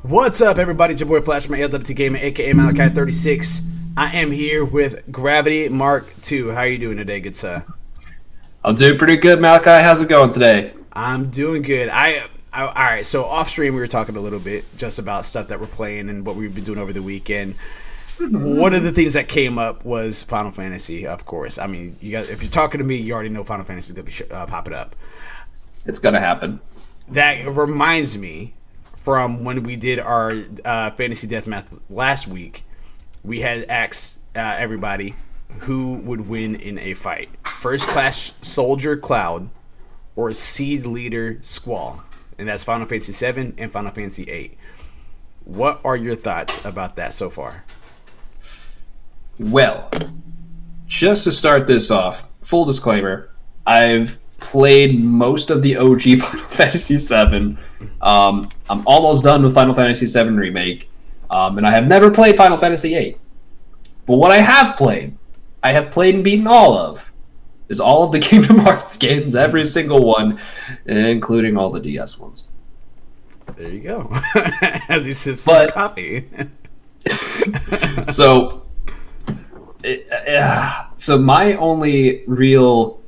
What's up, everybody? It's your boy Flash from LWT Gaming, aka Malachai36. I am here with Gravity-Mark 2. How are you doing today, good sir? I'm doing pretty good, Malachi. How's it going today? I'm doing good. All right, so off stream we were talking a little bit just about stuff that we're playing and what we've been doing over the weekend. One of the things that came up was Final Fantasy, of course. I mean, you guys, if you're talking to me, you already know Final Fantasy is going to be popping up. It's gonna happen. That reminds me from when we did our Fantasy Deathmatch last week. We had asked everybody who would win in a fight. First class soldier Cloud or seed leader Squall. And that's Final Fantasy 7 and Final Fantasy 8. What are your thoughts about that so far? Well, just to start this off, full disclaimer, I've played most of the OG Final Fantasy 7. I'm almost done with Final Fantasy 7 Remake. And I have never played Final Fantasy 8. But what I have played and beaten all of, is all of the Kingdom Hearts games, every single one, including all the DS ones. There you go. As he sips his coffee. So my only real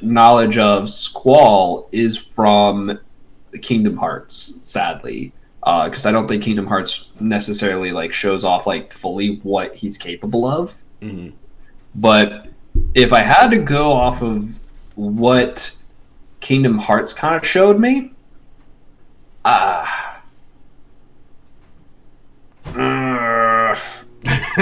knowledge of Squall is from Kingdom Hearts, sadly, because I don't think Kingdom Hearts necessarily shows off fully what he's capable of. Mm-hmm. But if I had to go off of what Kingdom Hearts kind of showed me, and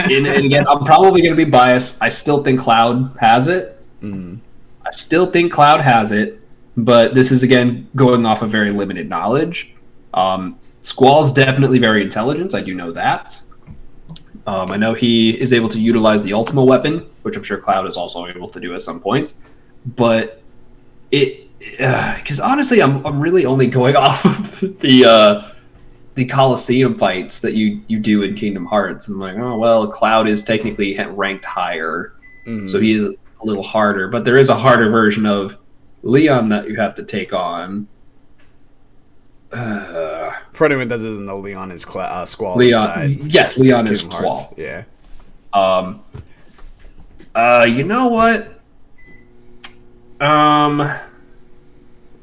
again, I'm probably going to be biased. I still think Cloud has it. Mm. I still think Cloud has it, but this is, again, going off of very limited knowledge. Squall's definitely very intelligent. I do know that. I know he is able to utilize the Ultima weapon, which I'm sure Cloud is also able to do at some points. But because honestly, I'm really only going off of the Coliseum fights that you do in Kingdom Hearts. I'm like, oh well, Cloud is technically ranked higher, so he is a little harder. But there is a harder version of Leon that you have to take on. For anyone that doesn't know, Leon is Squall. Leon, yes, Leon is Squall. Yeah. You know what? I'm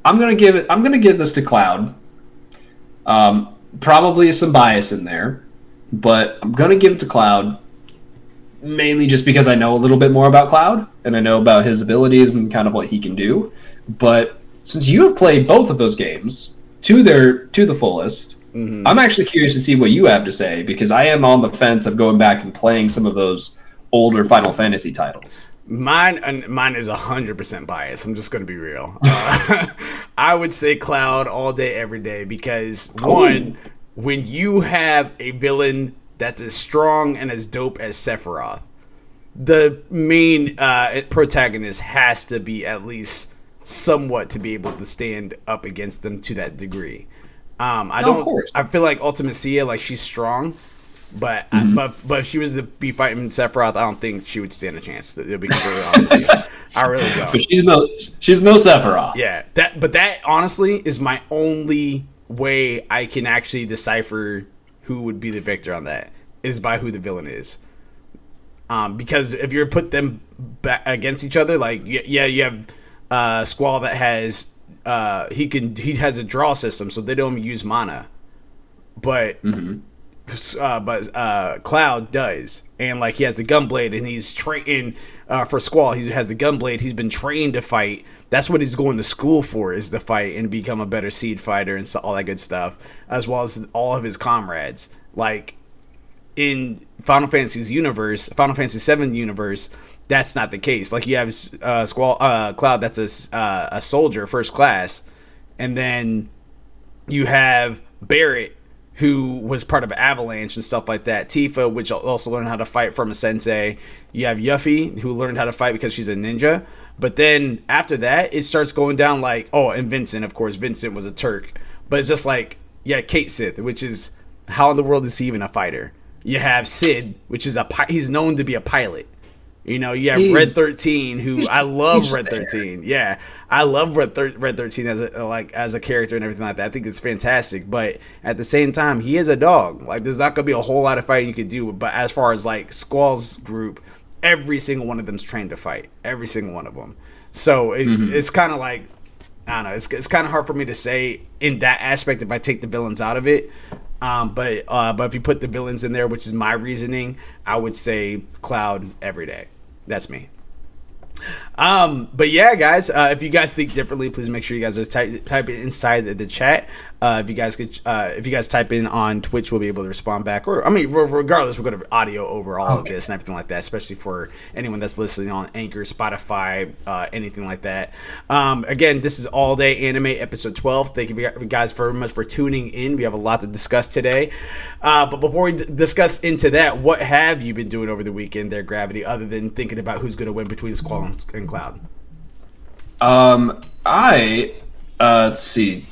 gonna give this to Cloud. Probably some bias in there, but I'm gonna give it to Cloud. Mainly just because I know a little bit more about Cloud, and I know about his abilities and kind of what he can do. But since you have played both of those games to the fullest, mm-hmm. I'm actually curious to see what you have to say, because I am on the fence of going back and playing some of those older Final Fantasy titles. Mine is 100% biased. I'm just going to be real. I would say Cloud all day, every day, because one, when you have a villain that's as strong and as dope as Sephiroth, the main protagonist has to be at least somewhat to be able to stand up against them to that degree. Of course. I feel like Ultimate Sia, she's strong, but but if she was to be fighting Sephiroth, I don't think she would stand a chance. To be completely honest with you. I really don't. But she's no Sephiroth. Yeah, that honestly is my only way I can actually decipher who would be the victor on that, is by who the villain is. Because if you put them back against each other, you have Squall that has he has a draw system, so they don't use mana, but Cloud does, and he has the Gunblade, and he's trained for Squall. He has the Gunblade. He's been trained to fight. That's what he's going to school for, is to fight and become a better seed fighter and all that good stuff, as well as all of his comrades. In Final Fantasy's universe, Final Fantasy 7 universe, that's not the case. You have Cloud that's a soldier, first class, and then you have Barrett, who was part of Avalanche and stuff like that. Tifa, which also learned how to fight from a sensei. You have Yuffie, who learned how to fight because she's a ninja. But then after that, it starts going down and Vincent, of course. Vincent was a Turk. But it's just Cait Sith, which is, how in the world is he even a fighter? You have Sid, which is he's known to be a pilot. You have Red He's 13, who I he's love just Red there. 13. Yeah, I love Red 13 as a character and everything like that. I think it's fantastic, but at the same time, he is a dog. Like, there's not gonna be a whole lot of fighting you could do. But as far as like Squall's group, every single one of them's trained to fight. Every single one of them. So it's kind of like, I don't know. It's kind of hard for me to say in that aspect if I take the villains out of it. But if you put the villains in there, which is my reasoning, I would say Cloud every day. That's me. But yeah, guys, if you guys think differently, please make sure you guys just type it inside the chat. If you guys type in on Twitch, we'll be able to respond back. Or I mean, regardless, we're going to audio over all of this and everything like that, especially for anyone that's listening on Anchor, Spotify, anything like that. Again, this is All Day Anime episode 12. Thank you guys very much for tuning in. We have a lot to discuss today. But before we discuss into that, what have you been doing over the weekend there, Gravity, other than thinking about who's going to win between Squall and Cloud? Let's see.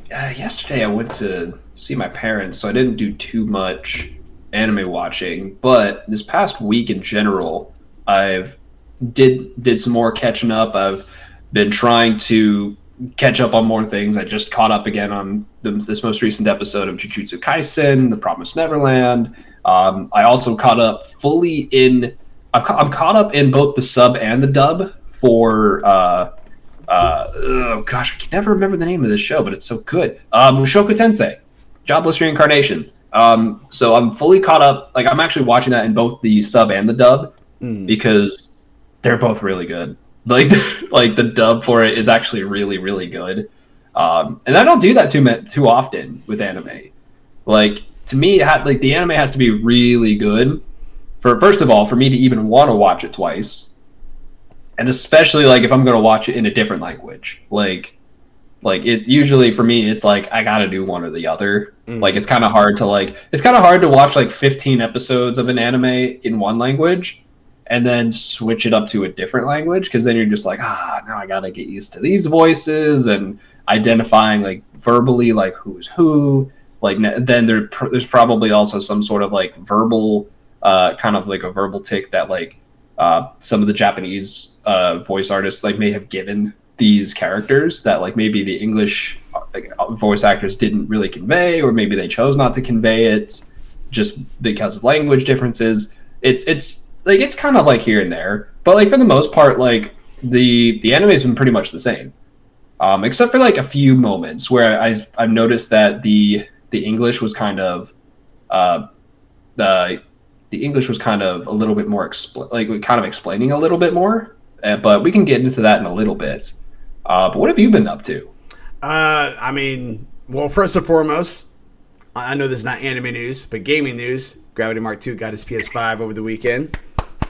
Yesterday I went to see my parents, so I didn't do too much anime watching. But this past week in general, I've did some more catching up. I've been trying to catch up on more things. I just caught up again on this most recent episode of Jujutsu Kaisen, The Promised Neverland. I also caught up fully in. I'm caught up in both the sub and the dub for. Oh gosh, I can never remember the name of this show, but it's so good. Mushoku Tensei, Jobless Reincarnation. So I'm fully caught up. Like, I'm actually watching that in both the sub and the dub because they're both really good. Like the dub for it is actually really, really good. And I don't do that too often with anime. Like, to me, the anime has to be really good first of all, for me to even want to watch it twice. And especially like if I'm going to watch it in a different language, like it usually for me, it's like, I got to do one or the other. Like, it's kind of hard to watch like 15 episodes of an anime in one language and then switch it up to a different language. Cause then you're just like, now I got to get used to these voices and identifying like verbally, like who's who. Like, then there's probably also some sort of like verbal, kind of like a verbal tick that like, some of the Japanese voice artists like may have given these characters that like maybe the English voice actors didn't really convey, or maybe they chose not to convey it just because of language differences. It's like, it's kind of like here and there, but like for the most part, like the anime has been pretty much the same, except for like a few moments where I've noticed that the English was kind of the English was kind of a little bit more kind of explaining a little bit more, but we can get into that in a little bit. But what have you been up to? I mean, well, first and foremost, I know this is not anime news, but gaming news. Gravity-Mark 2 got his PS5 over the weekend.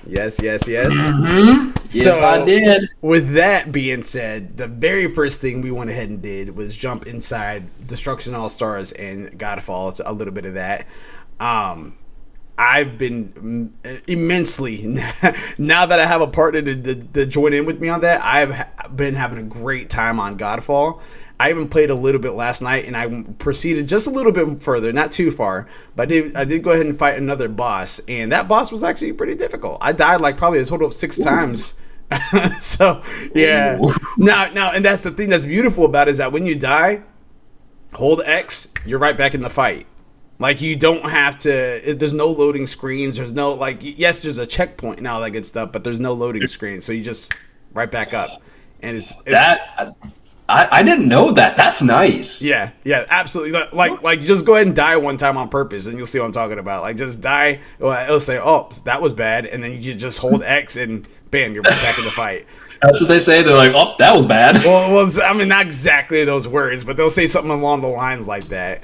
Yes. Mm-hmm. Yes, I did. With that being said, the very first thing we went ahead and did was jump inside Destruction All-Stars and Godfall, a little bit of that. I've been immensely, now that I have a partner to join in with me on that, I've been having a great time on Godfall. I even played a little bit last night, and I proceeded just a little bit further, not too far, but I did go ahead and fight another boss, and that boss was actually pretty difficult. I died like probably a total of 6 times. So, yeah. Now, and that's the thing that's beautiful about it, is that when you die, hold X, you're right back in the fight. Like, you don't have to, there's no loading screens, there's no, like, yes, there's a checkpoint and all that good stuff, but there's no loading screen, so you just right back up. And it's that, I didn't know that. That's nice. Yeah, absolutely. Like, just go ahead and die one time on purpose, and you'll see what I'm talking about. Like, just die, it'll say, oh, that was bad, and then you just hold X, and bam, you're right back in the fight. That's what they say. They're like, oh, that was bad. Well, I mean, not exactly those words, but they'll say something along the lines like that.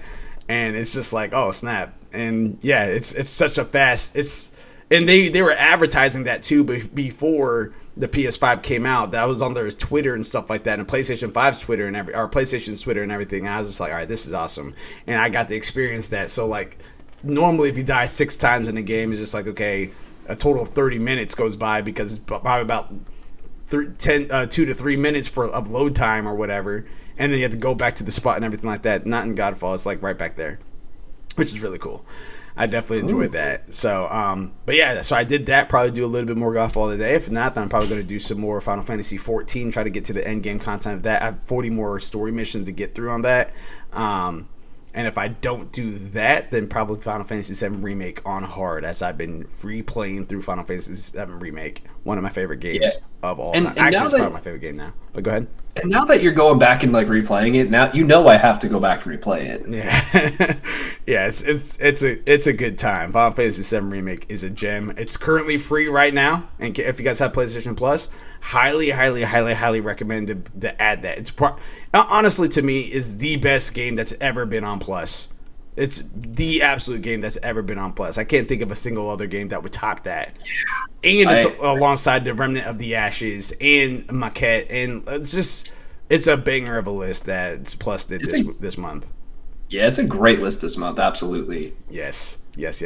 And it's just like, oh, snap. And yeah, it's such a fast, and they were advertising that too before the PS5 came out. That was on their Twitter and stuff like that, and PlayStation 5's Twitter and PlayStation's Twitter and everything. And I was just like, all right, this is awesome. And I got to experience that. So like, normally if you die 6 times in a game, it's just like, okay, a total of 30 minutes goes by, because it's probably about 2 to 3 minutes of load time or whatever. And then you have to go back to the spot and everything like that. Not in Godfall. It's like right back there, which is really cool. I definitely enjoyed that. So, but yeah, so I did that. Probably do a little bit more Godfall today. If not, then I'm probably going to do some more Final Fantasy 14. Try to get to the end game content of that. I have 40 more story missions to get through on that. And if I don't do that, then probably Final Fantasy 7 Remake on hard, as I've been replaying through Final Fantasy 7 Remake, one of my favorite games of all time. Actually, it's probably my favorite game now. But go ahead. And now that you're going back and like replaying it, now you know I have to go back and replay it. Yeah, yeah, it's a good time. Final Fantasy 7 Remake is a gem. It's currently free right now, and if you guys have PlayStation Plus, highly recommend to add that. It's honestly, to me, is the best game that's ever been on Plus. It's the absolute game that's ever been on Plus. I can't think of a single other game that would top that. And it's alongside the Remnant of the Ashes and Maquette, and it's a banger of a list that Plus did this month. Yeah, it's a great list this month. Absolutely. Yes. But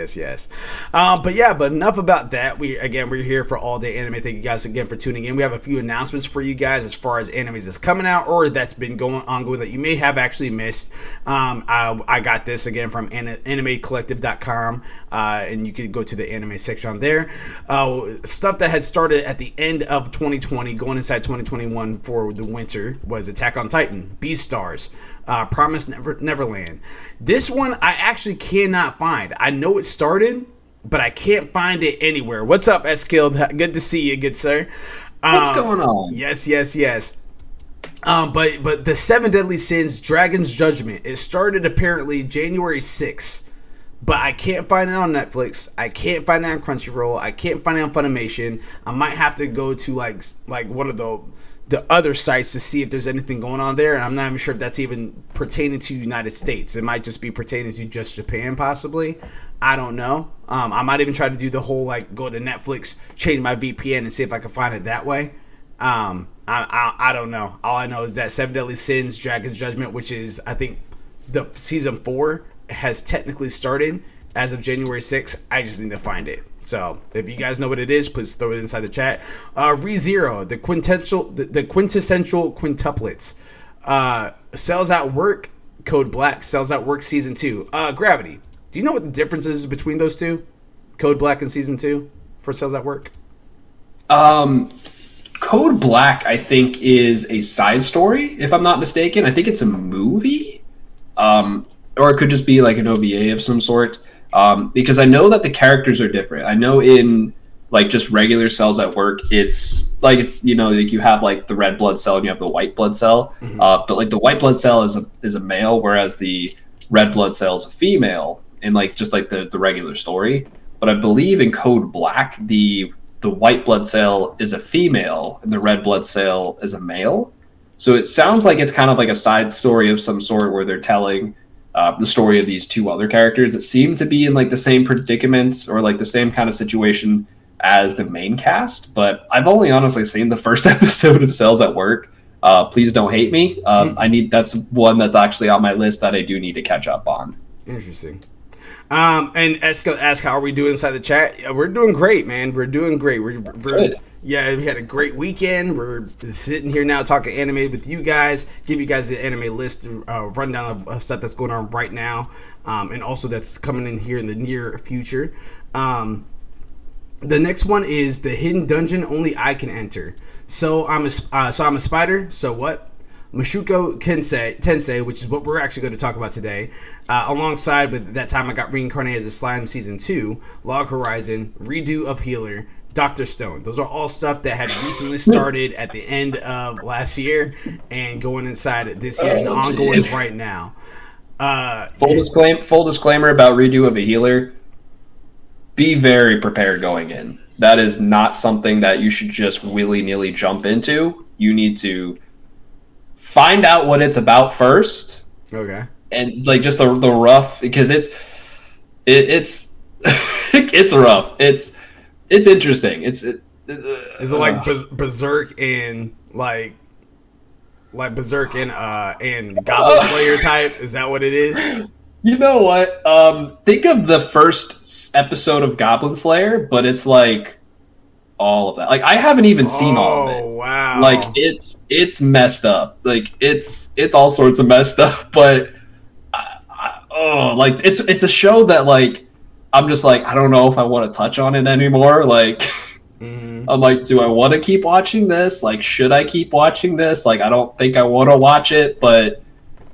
enough about that. We're here for All Day Anime. Thank you guys again for tuning in. We have a few announcements for you guys as far as animes that's coming out or that's been ongoing that you may have actually missed. I got this again from animecollective.com, and you can go to the anime section on there. Stuff that had started at the end of 2020, going inside 2021 for the winter, was Attack on Titan, Beastars, Promised Neverland. This one I actually cannot find. I know it started, but I can't find it anywhere. What's up, Eskilled? Good to see you, good sir. What's going on? Yes. But the Seven Deadly Sins, Dragon's Judgment, it started apparently January 6th. But I can't find it on Netflix. I can't find it on Crunchyroll. I can't find it on Funimation. I might have to go to like one of the other sites to see if there's anything going on there, and I'm not even sure if that's even pertaining to United States. It might just be pertaining to just Japan, possibly. I don't know. I might even try to do the whole go to Netflix, change my VPN, and see if I can find it that way. I don't know. All I know is that Seven Deadly Sins, Dragon's Judgment, which is I think the season 4 has technically started as of January 6th. I just need to find it. So if you guys know what it is, please throw it inside the chat. ReZero, the quintessential quintuplets. Cells at Work, Code Black, Cells at Work Season 2. Gravity, do you know what the difference is between those two? Code Black and Season 2 for Cells at Work? Code Black, I think, is a side story, if I'm not mistaken. I think it's a movie. Or it could just be like an OVA of some sort. Because I know that the characters are different. I know in just regular Cells at Work, it's you have the red blood cell and you have the white blood cell. Mm-hmm. But the white blood cell is a male, whereas the red blood cell is a female in the regular story. But I believe in Code Black, the white blood cell is a female and the red blood cell is a male. So it sounds like it's kind of like a side story of some sort where they're telling the story of these two other characters that seem to be in the same predicament or the same kind of situation as the main cast. But I've only honestly seen the first episode of Cells at Work. Please don't hate me. That's one that's actually on my list that I do need to catch up on. Interesting. And Eska ask, how are we doing inside the chat? Yeah, we're doing great, man. We're doing great. We're good. Yeah, we had a great weekend. We're sitting here now talking anime with you guys, give you guys the anime list, rundown of stuff that's going on right now, and also that's coming in here in the near future. The next one is the hidden dungeon only I can enter. So I'm a spider. So what? Mushoku Tensei, which is what we're actually going to talk about today, alongside with That Time I Got Reincarnated as a Slime Season 2, Log Horizon, Redo of Healer, Dr. Stone. Those are all stuff that had recently started at the end of last year and going inside this year and ongoing right now. Full disclaimer about Redo of a Healer. Be very prepared going in. That is not something that you should just willy-nilly jump into. You need to find out what it's about first. Okay. And just the rough, because it's it's rough. It's interesting. Is it like Berserk and like Berserk and Goblin Slayer type? Is that what it is? You know what? Think of the first episode of Goblin Slayer, but it's all of that. I haven't even seen all of it. Oh wow! It's messed up. It's all sorts of messed up. But it's a show that I'm just like, I don't know if I want to touch on it anymore. Like, I'm like, do I want to keep watching this? Like, should I keep watching this? Like, I don't think I want to watch it, but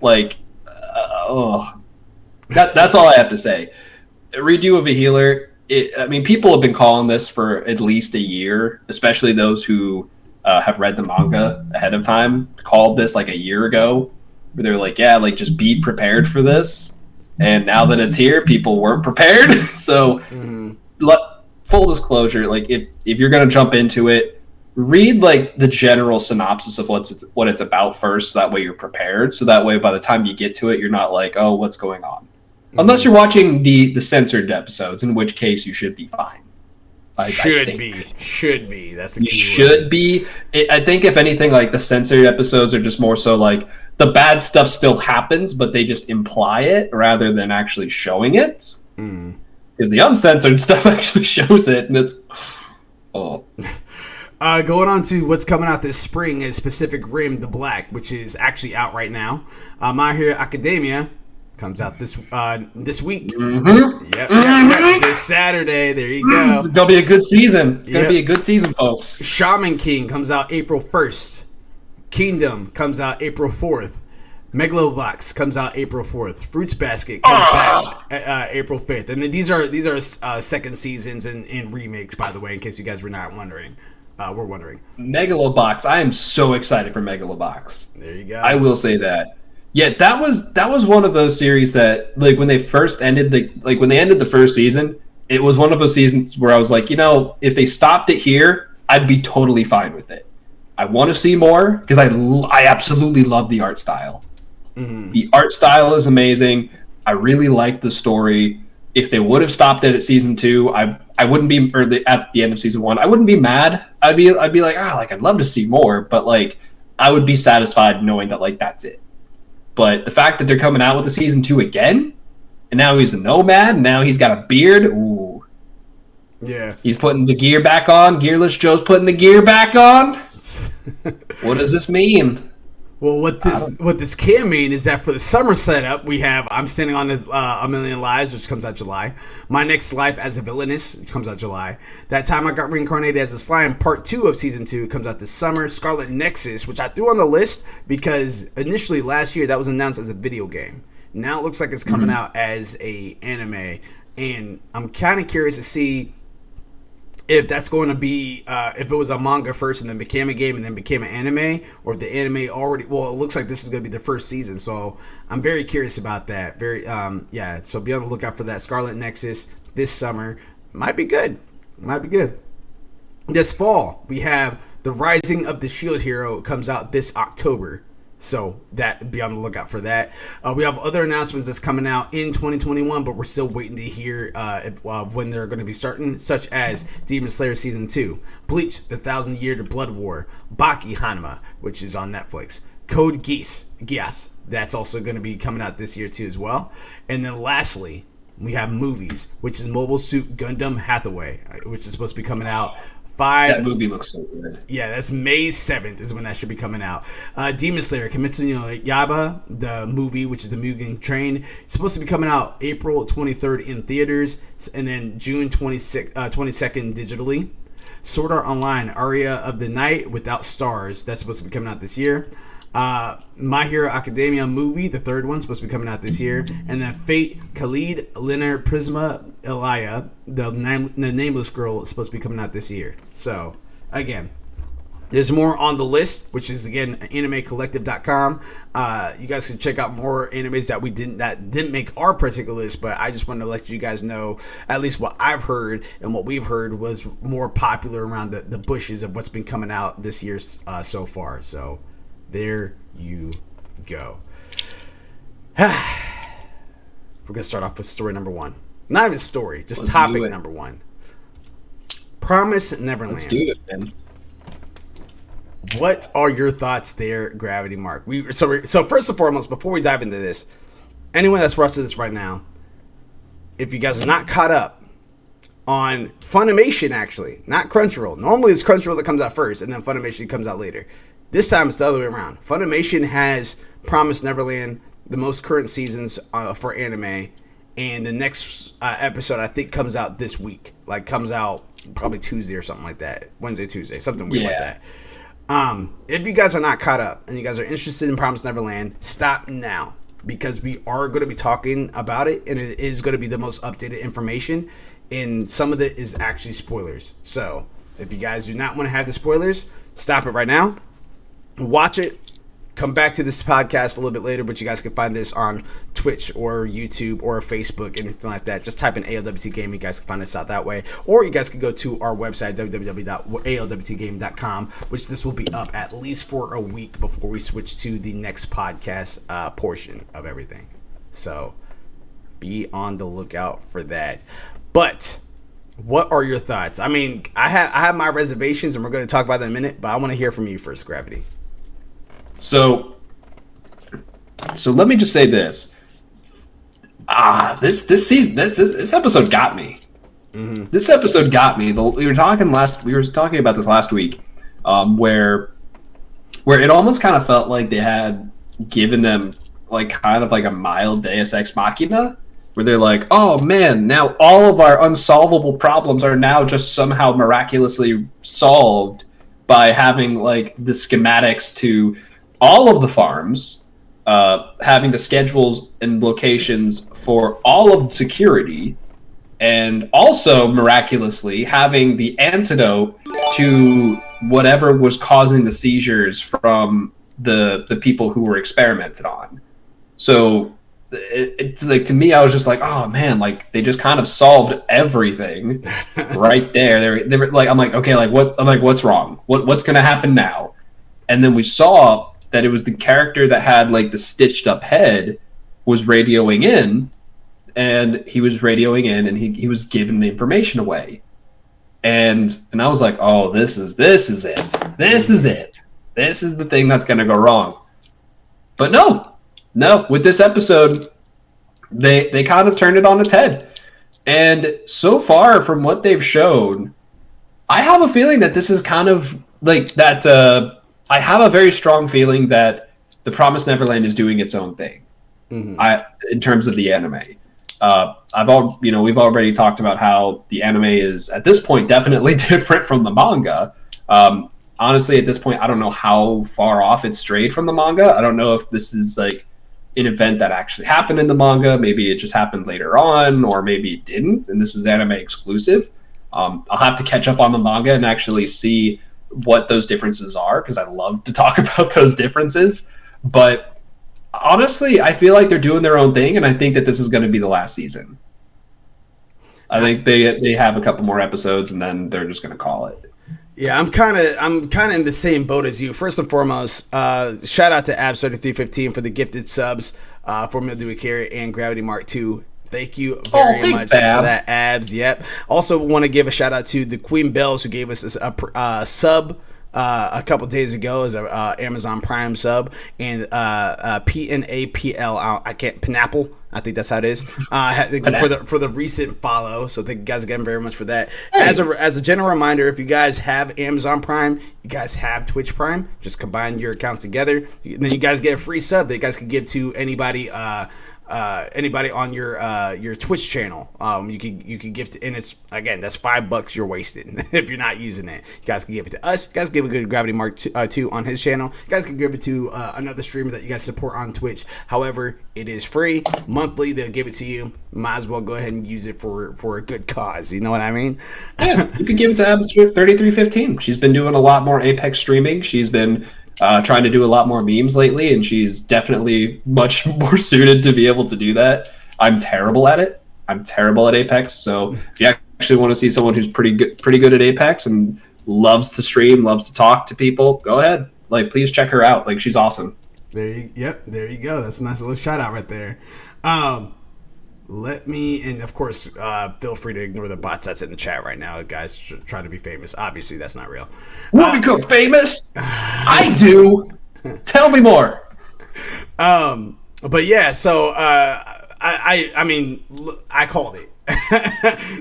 like, that's all I have to say. A redo of a healer. I mean, people have been calling this for at least a year, especially those who have read the manga ahead of time. Called this like a year ago, where they're like, yeah, like just be prepared for this. And now that it's here, people weren't prepared. So, full disclosure, like if you're gonna jump into it, read like the general synopsis of what it's about first. So that way you're prepared. So that way by the time you get to it, you're not like, oh, what's going on? Unless you're watching the censored episodes, in which case you should be fine. Should be. That's the key. Should be. I think if anything, like the censored episodes are just more so like the bad stuff still happens, but they just imply it rather than actually showing it. Because the uncensored stuff actually shows it, and it's going on to what's coming out this spring is Pacific Rim: The Black, which is actually out right now. My Hero Academia comes out this week. Yep. This Saturday. There you go. It's gonna be a good season. It's gonna be a good season, folks. Shaman King comes out April 1st. Kingdom comes out April 4th. Megalobox comes out April 4th. Fruits Basket comes back April 5th. And then these are second seasons and remakes, by the way, in case you guys were not wondering. We're wondering. Megalobox. I am so excited for Megalobox. There you go. I will say that. Yeah, that was one of those series that, like, when they first ended when they ended the first season, it was one of those seasons where I was like, if they stopped it here, I'd be totally fine with it. I want to see more because I absolutely love the art style. The art style is amazing. I really like the story. If they would have stopped it at season 2, I wouldn't be, at the end of season 1, I wouldn't be mad. I'd be like, I'd love to see more, but like, I would be satisfied knowing that like that's it. But the fact that they're coming out with a season 2 again, and now he's a nomad, and now he's got a beard. Ooh. Yeah. He's putting the gear back on. Gearless Joe's putting the gear back on. What does this mean? Well, what this can mean is that for the summer setup, we have I'm Standing on A Million Lives, which comes out July. My Next Life as a Villainess, which comes out July. That Time I Got Reincarnated as a Slime, Part 2 of Season 2, comes out this summer. Scarlet Nexus, which I threw on the list because initially last year that was announced as a video game. Now it looks like it's coming out as a anime, and I'm kind of curious to see if that's going to be if it was a manga first and then became a game and then became an anime, or if the anime already, well, it looks like this is going to be the first season, so I'm very curious about that. So be on the lookout for that. Scarlet Nexus this summer might be good. This fall we have The Rising of the Shield Hero. Comes out this October, so that be on the lookout for that. We have other announcements that's coming out in 2021, but we're still waiting to hear when they're going to be starting, such as Demon Slayer Season 2, Bleach, The 1,000 Year to Blood War, Baki Hanma, which is on Netflix, Code Geass, that's also going to be coming out this year too as well. And then lastly, we have movies, which is Mobile Suit Gundam Hathaway, which is supposed to be coming out. That movie looks so good. Yeah, that's May 7th is when that should be coming out. Demon Slayer, Kimetsu no Yaiba, the movie, which is the Mugen Train, it's supposed to be coming out April 23rd in theaters, and then June 22nd digitally. Sword Art Online, Aria of the Night Without Stars, that's supposed to be coming out this year. My Hero Academia movie, the third one, supposed to be coming out this year. And then Fate, Khalid, Leonard, Prisma, Elia, the Nameless Girl, is supposed to be coming out this year. So, again, there's more on the list, which is, again, animecollective.com. You guys can check out more animes that didn't make our particular list, but I just wanted to let you guys know at least what I've heard and what we've heard was more popular around the bushes of what's been coming out this year so far. So, there you go. We're going to start off with story number 1. Not even story, just topic number 1. Promise Neverland. Let's do it, man. What are your thoughts there, Gravity-Mark? So first and foremost, before we dive into this, anyone that's watching this right now, if you guys are not caught up on Funimation, actually, not Crunchyroll. Normally it's Crunchyroll that comes out first, and then Funimation comes out later. This time it's the other way around. Funimation has Promised Neverland, the most current seasons for anime, and the next episode I think comes out this week. Like comes out probably Tuesday or something like that. Wednesday, Tuesday, something weird like that. If you guys are not caught up and you guys are interested in Promised Neverland, stop now, because we are going to be talking about it, and it is going to be the most updated information, and some of it is actually spoilers. So if you guys do not want to have the spoilers, stop it right now, watch it, come back to this podcast a little bit later, but you guys can find this on Twitch or YouTube or Facebook, anything like that. Just type in ALWT Gaming. You guys can find us out that way. Or you guys can go to our website, www.alwtgaming.com, which this will be up at least for a week before we switch to the next podcast portion of everything. So be on the lookout for that. But what are your thoughts? I mean, I have my reservations, and we're going to talk about that in a minute, but I want to hear from you first, Gravity. So let me just say this. This episode got me. Mm-hmm. This episode got me. We were talking about this last week, where it almost kind of felt like they had given them like kind of like a mild Deus Ex Machina, where they're like, oh man, now all of our unsolvable problems are now just somehow miraculously solved by having like the schematics to all of the farms, having the schedules and locations for all of the security, and also miraculously having the antidote to whatever was causing the seizures from the people who were experimented on. So it's like, to me, I was just like, oh man, like they just kind of solved everything right there. They were like, I'm like, okay, like what? I'm like, what's wrong? What's gonna happen now? And then we saw that it was the character that had like the stitched up head was radioing in, and he was he was giving the information away. And I was like, oh, this is it. This is it. This is the thing that's going to go wrong. But no, with this episode, they kind of turned it on its head. And so far from what they've shown, I have a feeling that this is kind of like that, I have a very strong feeling that The Promised Neverland is doing its own thing. Mm-hmm. In terms of the anime. We've already talked about how the anime is at this point definitely different from the manga. Honestly, at this point, I don't know how far off it strayed from the manga. I don't know if this is like an event that actually happened in the manga. Maybe it just happened later on, or maybe it didn't, and this is anime exclusive. I'll have to catch up on the manga and actually see what those differences are, because I love to talk about those differences. But honestly, I feel like they're doing their own thing, and I think that this is going to be the last season. I think they have a couple more episodes, and then they're just going to call it. Yeah, I'm kind of in the same boat as you. First and foremost, shout out to Abs3315 for the gifted subs for Mildew Akira and Gravity-Mark 2. Thank you very much for that, Abs. Yep. Also want to give a shout out to the Queen Bells, who gave us a sub a couple days ago as a Amazon Prime sub, and PNAPL. I can't Pineapple. I think that's how it is. For the recent follow. So thank you guys again very much for that. Hey. As a general reminder, if you guys have Amazon Prime, you guys have Twitch Prime, just combine your accounts together. Then you guys get a free sub that you guys can give to anybody on your Twitch channel. You can gift, and it's, again, that's $5 you're wasting if you're not using it. You guys can give it to us. You guys give it to Gravity-Mark 2 on his channel. You guys can give it to another streamer that you guys support on Twitch. However, it is free. Monthly, they'll give it to you. Might as well go ahead and use it for a good cause. You know what I mean? Yeah, you can give it to Abs3315. She's been doing a lot more Apex streaming. She's been trying to do a lot more memes lately, and she's definitely much more suited to be able to do that. I'm terrible at it. I'm terrible at Apex. So if you actually want to see someone who's pretty good at Apex and loves to stream, loves to talk to people, go ahead. Like, please check her out. Like, she's awesome. There you go. That's a nice little shout out right there. And of course, feel free to ignore the bots that's in the chat right now, guys. Trying to be famous. Obviously, that's not real. We'll become famous. I do. Tell me more. But yeah, so I mean, I called it.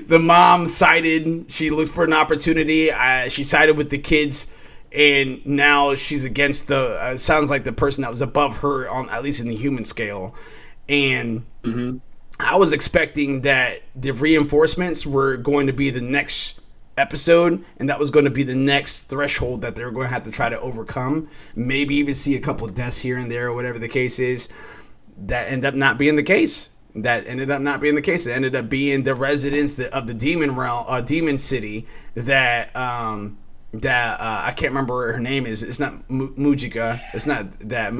The mom sided. She looked for an opportunity. She sided with the kids, and now she's against the. Sounds like the person that was above her on, at least in the human scale, and. Mm-hmm. I was expecting that the reinforcements were going to be the next episode, and that was going to be the next threshold that they're going to have to try to overcome. Maybe even see a couple deaths here and there, or whatever the case is. That ended up not being the case. It ended up being the residents of the demon realm, demon city that I can't remember what her name is. It's not Mujika. It's not that.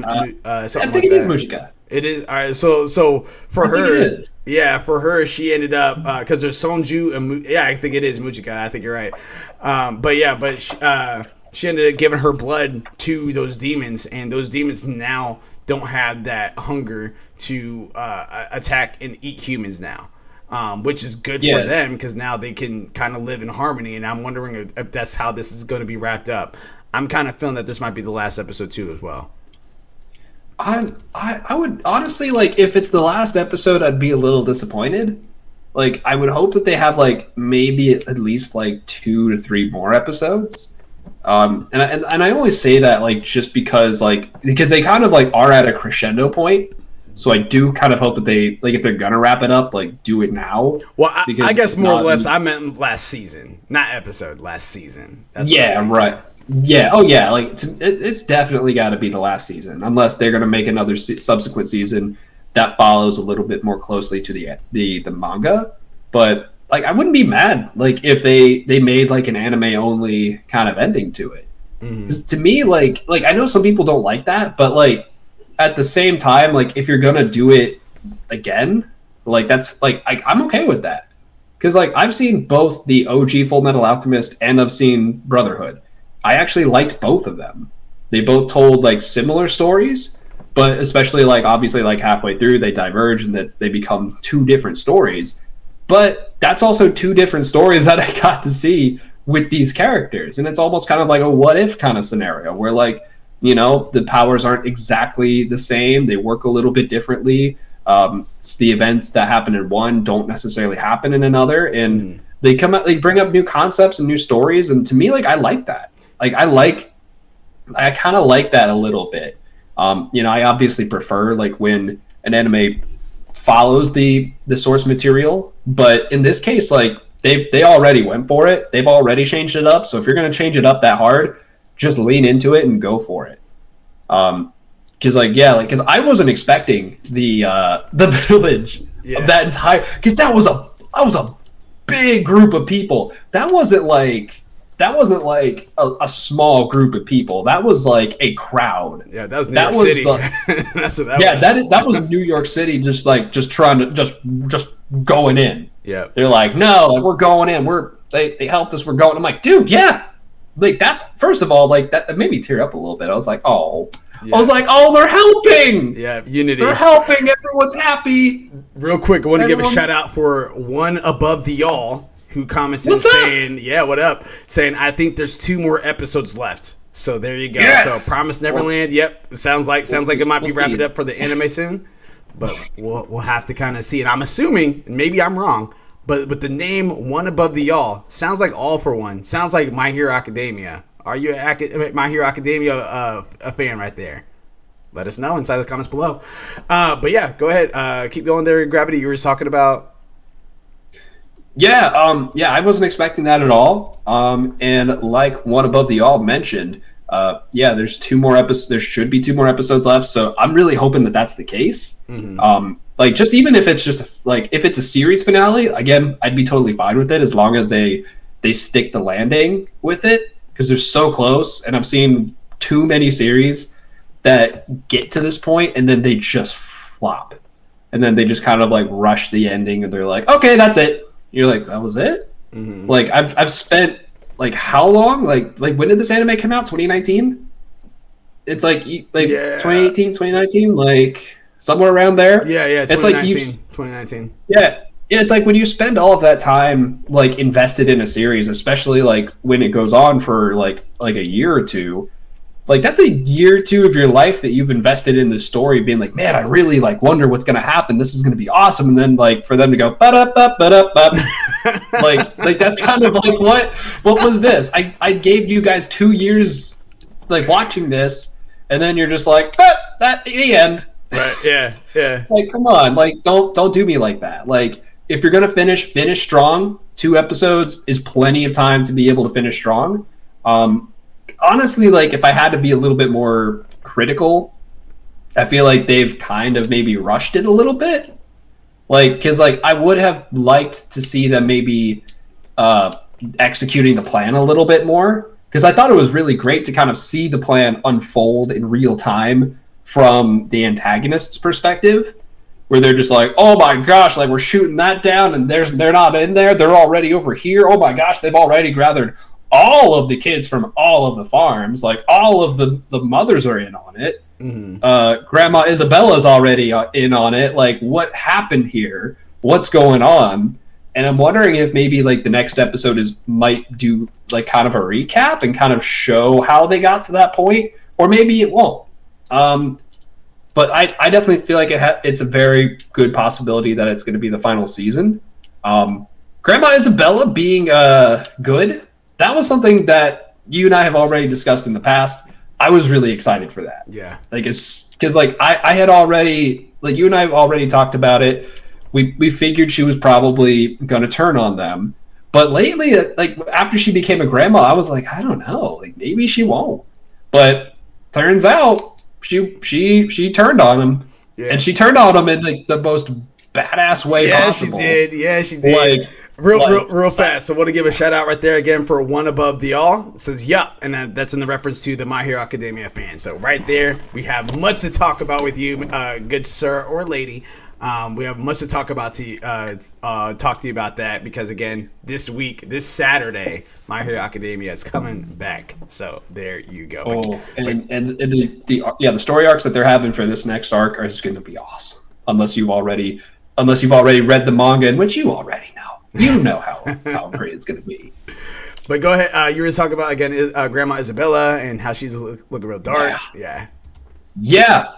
I think it is Mujika. It is. All right. So for her, she ended up because there's Sonju and I think it is Mujika. I think you're right. She ended up giving her blood to those demons, and those demons now don't have that hunger to attack and eat humans now. Which is good for them because now they can kind of live in harmony. And I'm wondering if that's how this is going to be wrapped up. I'm kind of feeling that this might be the last episode too as well. I would honestly, like, if it's the last episode, I'd be a little disappointed. Like, I would hope that they have like maybe at least like 2 to 3 more episodes. And I only say that like just because they kind of like are at a crescendo point. So I do kind of hope that they, like, if they're gonna wrap it up, like, do it now. Well, I guess more or less I meant last season, not episode. Last season. That's right. Yeah. Oh, yeah. Like, it's definitely got to be the last season, unless they're gonna make another subsequent season that follows a little bit more closely to the manga. But like, I wouldn't be mad like if they made like an anime only kind of ending to it. Because to me, like I know some people don't like that, but like, at the same time, like, if you're gonna do it again, like, that's like I'm okay with that, because like I've seen both the OG Full Metal Alchemist and I've seen Brotherhood. I actually liked both of them. They both told like similar stories, but especially like obviously like halfway through they diverge and that they become 2 different stories. But that's also 2 different stories that I got to see with these characters, and it's almost kind of like a what if kind of scenario where like, you know, the powers aren't exactly the same. They work a little bit differently. The events that happen in one don't necessarily happen in another. And they bring up new concepts and new stories. And to me, like, I like that. Like, I kind of like that a little bit. You know, I obviously prefer like when an anime follows the source material. But in this case, like, they already went for it. They've already changed it up. So if you're going to change it up that hard, just lean into it and go for it. Because because I wasn't expecting the village of that entire, because that was a big group of people. That wasn't like a small group of people. That was like a crowd. Yeah, that was New York City. That's what that was. That was New York City, just trying to just going in. Yeah, they're like, no, like, we're going in. They helped us. We're going. I'm like, dude, yeah. Like, that's, first of all, like, that made me tear up a little bit. I was like, oh. Yeah. I was like, oh, they're helping. Yeah, unity. They're helping. Everyone's happy. Real quick, I want to give a shout out for One Above the Y'all, who commented saying, yeah, what up? Saying, I think there's 2 more episodes left. So there you go. Yes! So Promised Neverland, yep. Sounds like it might be wrapping up for the anime soon. But we'll have to kind of see. And I'm assuming, maybe I'm wrong, but with the name One Above the Y'all, sounds like All for One. Sounds like My Hero Academia. Are you My Hero Academia a fan right there? Let us know inside the comments below. But yeah, go ahead. Keep going there, Gravity. You were talking about. Yeah, I wasn't expecting that at all. And like One Above the Y'all mentioned, there's 2 more episodes. There should be 2 more episodes left. So I'm really hoping that that's the case. Like, just even if it's just if it's a series finale, again, I'd be totally fine with it as long as they stick the landing with it, because they're so close. And I've seen too many series that get to this point and then they just flop, and then they just kind of like rush the ending, and they're like, okay, that's it. You're like, that was it? Like, I've spent like how long? Like when did this anime come out? 2019? It's like 2018, 2019, like somewhere around there. Yeah. It's like 2019. Yeah, it's like when you spend all of that time like invested in a series, especially like when it goes on for like a year or 2, like that's a year or 2 of your life that you've invested in the story, being like, man, I really like wonder what's gonna happen. This is gonna be awesome. And then like for them to go like that's kind of like what was this? I gave you guys 2 years like watching this, and then you're just like, that the end. Right. Yeah. Yeah. Like, come on, like don't do me like that. Like, if you're gonna finish strong. 2 episodes is plenty of time to be able to finish strong. Um, Honestly, like if I had to be a little bit more critical, I feel like they've kind of maybe rushed it a little bit. Like, because like I would have liked to see them maybe uh, executing the plan a little bit more. Because I thought it was really great to kind of see the plan unfold in real time from the antagonist's perspective, where they're just like, "Oh my gosh, like we're shooting that down, and they're not in there. They're already over here. Oh my gosh, they've already gathered all of the kids from all of the farms. Like all of the mothers are in on it. Grandma Isabella's already in on it. Like what happened here? What's going on?" And I'm wondering if maybe like the next episode might do like kind of a recap and kind of show how they got to that point, or maybe it won't. But I definitely feel like it's a very good possibility that it's going to be the final season. Grandma Isabella being good, that was something that you and I have already discussed in the past. I was really excited for that. Yeah. Like it's because like I had already, like you and I have already talked about it. We figured she was probably going to turn on them. But lately, like after she became a grandma, I was like, I don't know, like maybe she won't. But turns out she turned on him, and she turned on him in like the most badass way possible. Yeah, she did. Like, real fast. So I want to give a shout out right there again for One Above the All. It says yup, and that's in the reference to the My Hero Academia fan. So right there, we have much to talk about with you, good sir or lady. We have much to talk about talk to you about that, because again, this Saturday, My Hero Academia is coming back. So there you go. Oh, and the story arcs that they're having for this next arc are just going to be awesome. Unless you've already read the manga, in which you already know. You know how great it's going to be. But go ahead. You were talking about again Grandma Isabella and how she's looking real dark. Yeah.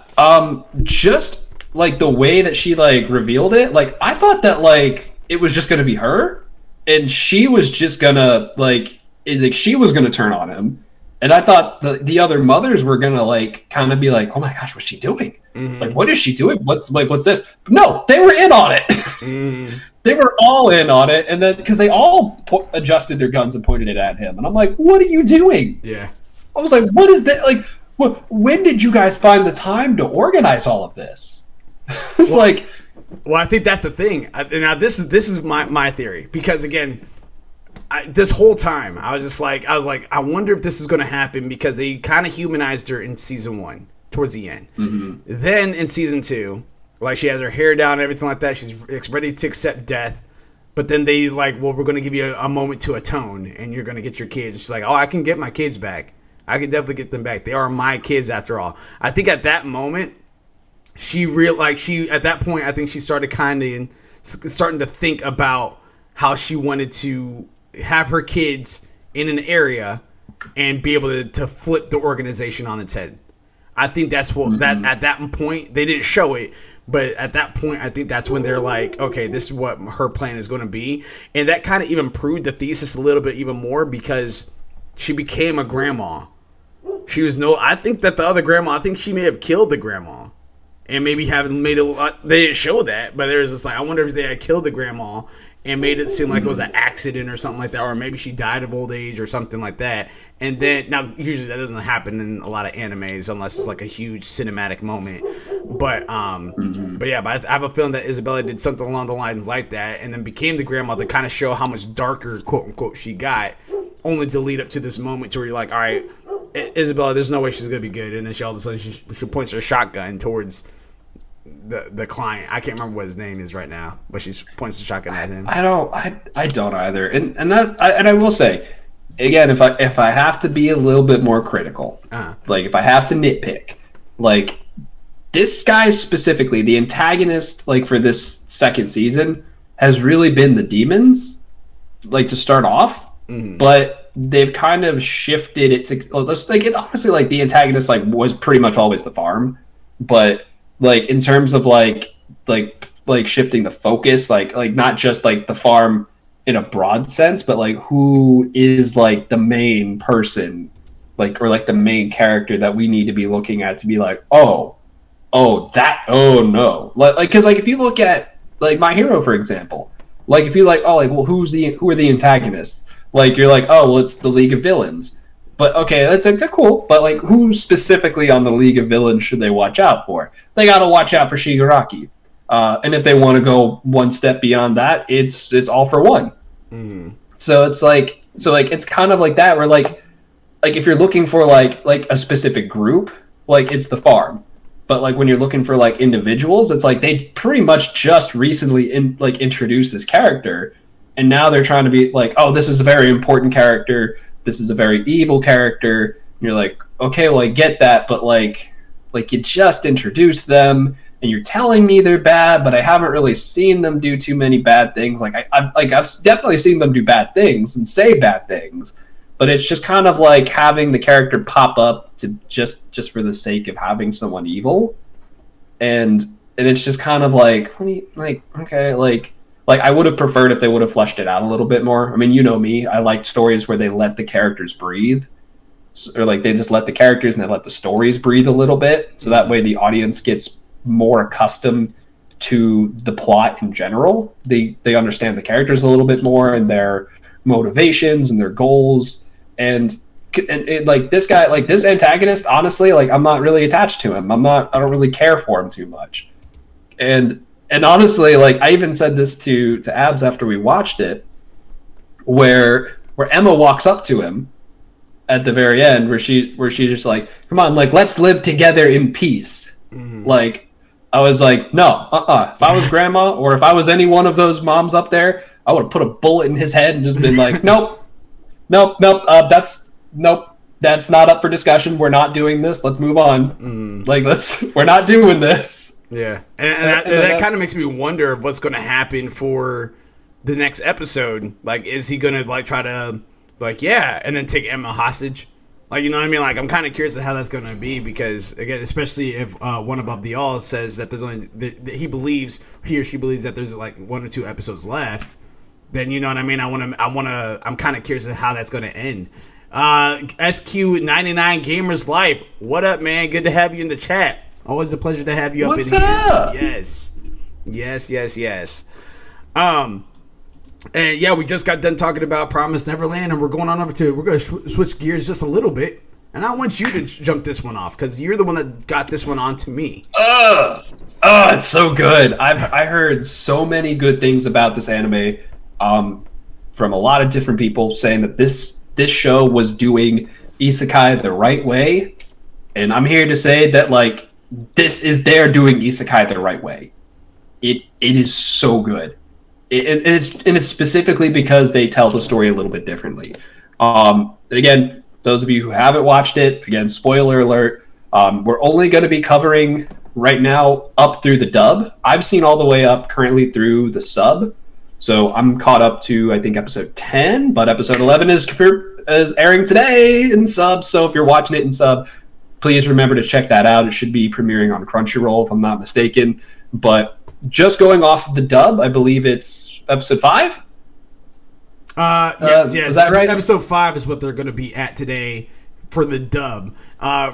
Just like the way that she like revealed it, like I thought that like it was just gonna be her, and she was just gonna she was gonna turn on him, and I thought the other mothers were gonna like kind of be like, oh my gosh, what's she doing? Like what is she doing? What's this? No, they were in on it. They were all in on it, and then because they all adjusted their guns and pointed it at him, and I'm like, what are you doing? Yeah, I was like, what is that? Like, when did you guys find the time to organize all of this? It's well, I think that's the thing. Now, this is my theory, because again, this whole time I was like, I wonder if this is going to happen, because they kind of humanized her in season 1 towards the end. Then in season 2, like she has her hair down and everything like that. She's ready to accept death. But then they like, well, we're going to give you a moment to atone, and you're going to get your kids. And she's like, oh, I can get my kids back. I can definitely get them back. They are my kids after all. I think at that moment, at that point, I think she started starting to think about how she wanted to have her kids in an area and be able to flip the organization on its head. I think that's what that at that point, they didn't show it, but at that point, I think that's when they're like, okay, this is what her plan is going to be. And that kind of even proved the thesis a little bit even more, because she became a grandma. I think that the other grandma, I think she may have killed the grandma. And maybe haven't made it. They didn't show that, but there was just like, I wonder if they had killed the grandma and made it seem like it was an accident or something like that, or maybe she died of old age or something like that. And then now, usually that doesn't happen in a lot of animes unless it's like a huge cinematic moment. But but I have a feeling that Isabella did something along the lines like that, and then became the grandma to kind of show how much darker, quote unquote, she got, only to lead up to this moment to where you're like, all right, Isabella, there's no way she's gonna be good. And then all of a sudden she points her shotgun towards the client. I can't remember what his name is right now, but she points the shotgun at him. I don't either. And I will say, again, if I have to be a little bit more critical, like if I have to nitpick, like this guy specifically, the antagonist, like for this second season, has really been the demons, like to start off, but they've kind of shifted it to like it. Honestly, like the antagonist like was pretty much always the farm, but like in terms of like shifting the focus, like not just like the farm in a broad sense, but like who is like the main person, like or like the main character that we need to be looking at to be like, oh, oh no, because if you look at like My Hero, for example, like if you like, oh, like, well, who are the antagonists? Like, you're like, oh, well, it's the League of Villains. But okay, that's cool. But like, who specifically on the League of Villains should they watch out for? They got to watch out for Shigaraki. And if they want to go one step beyond that, it's All for One. Mm. So it's it's kind of like that, where like if you're looking for like a specific group, like it's the Farm. But like when you're looking for like individuals, it's like they pretty much just recently introduced this character, and now they're trying to be like, oh, this is a very important character. This is a very evil character. And you're like, okay, well, I get that, but like you just introduced them, and you're telling me they're bad, but I haven't really seen them do too many bad things. Like I've definitely seen them do bad things and say bad things, but it's just kind of like having the character pop up to just for the sake of having someone evil, and it's just kind of like, okay, like I would have preferred if they would have fleshed it out a little bit more. I mean, you know me, I like stories where they let the characters breathe, or like they just let the characters and they let the stories breathe a little bit, so that way the audience gets more accustomed to the plot in general. They understand the characters a little bit more and their motivations and their goals, and like this guy, like this antagonist, honestly, like I'm not really attached to him. I don't really care for him too much, and honestly, like I even said this to Abs after we watched it, where Emma walks up to him at the very end, where she's just like, come on, like, let's live together in peace. Mm-hmm. Like, I was like, no, if I was grandma, or if I was any one of those moms up there, I would have put a bullet in his head and just been like, nope, that's not up for discussion. We're not doing this. Let's move on. Like, we're not doing this. Yeah, and that kind of makes me wonder what's going to happen for the next episode. Like, is he going to like try to like, yeah, and then take Emma hostage? Like, you know what I mean? Like, I'm kind of curious of how that's going to be, because again, especially if One Above the All says that there's only that he or she believes that there's like 1 or 2 episodes left, then you know what I mean. I'm kind of curious of how that's going to end. SQ99 Gamers Life, what up, man? Good to have you in the chat. Always a pleasure to have you up in here. What's up? Yes. And yeah, we just got done talking about Promised Neverland, and we're going to switch gears just a little bit. And I want you to jump this one off, because you're the one that got this one on to me. It's so good. I heard so many good things about this anime, from a lot of different people saying that this show was doing isekai the right way, and I'm here to say that like they're doing isekai the right way. It is so good. And it's specifically because they tell the story a little bit differently. Again, those of you who haven't watched it, again, spoiler alert, we're only going to be covering right now up through the dub. I've seen all the way up currently through the sub, so I'm caught up to, I think, episode 10, but episode 11 is airing today in sub, so if you're watching it in sub, please remember to check that out. It should be premiering on Crunchyroll, if I'm not mistaken, but just going off of the dub, I believe it's episode 5. Yes. Is that right? Episode 5 is what they're going to be at today for the dub.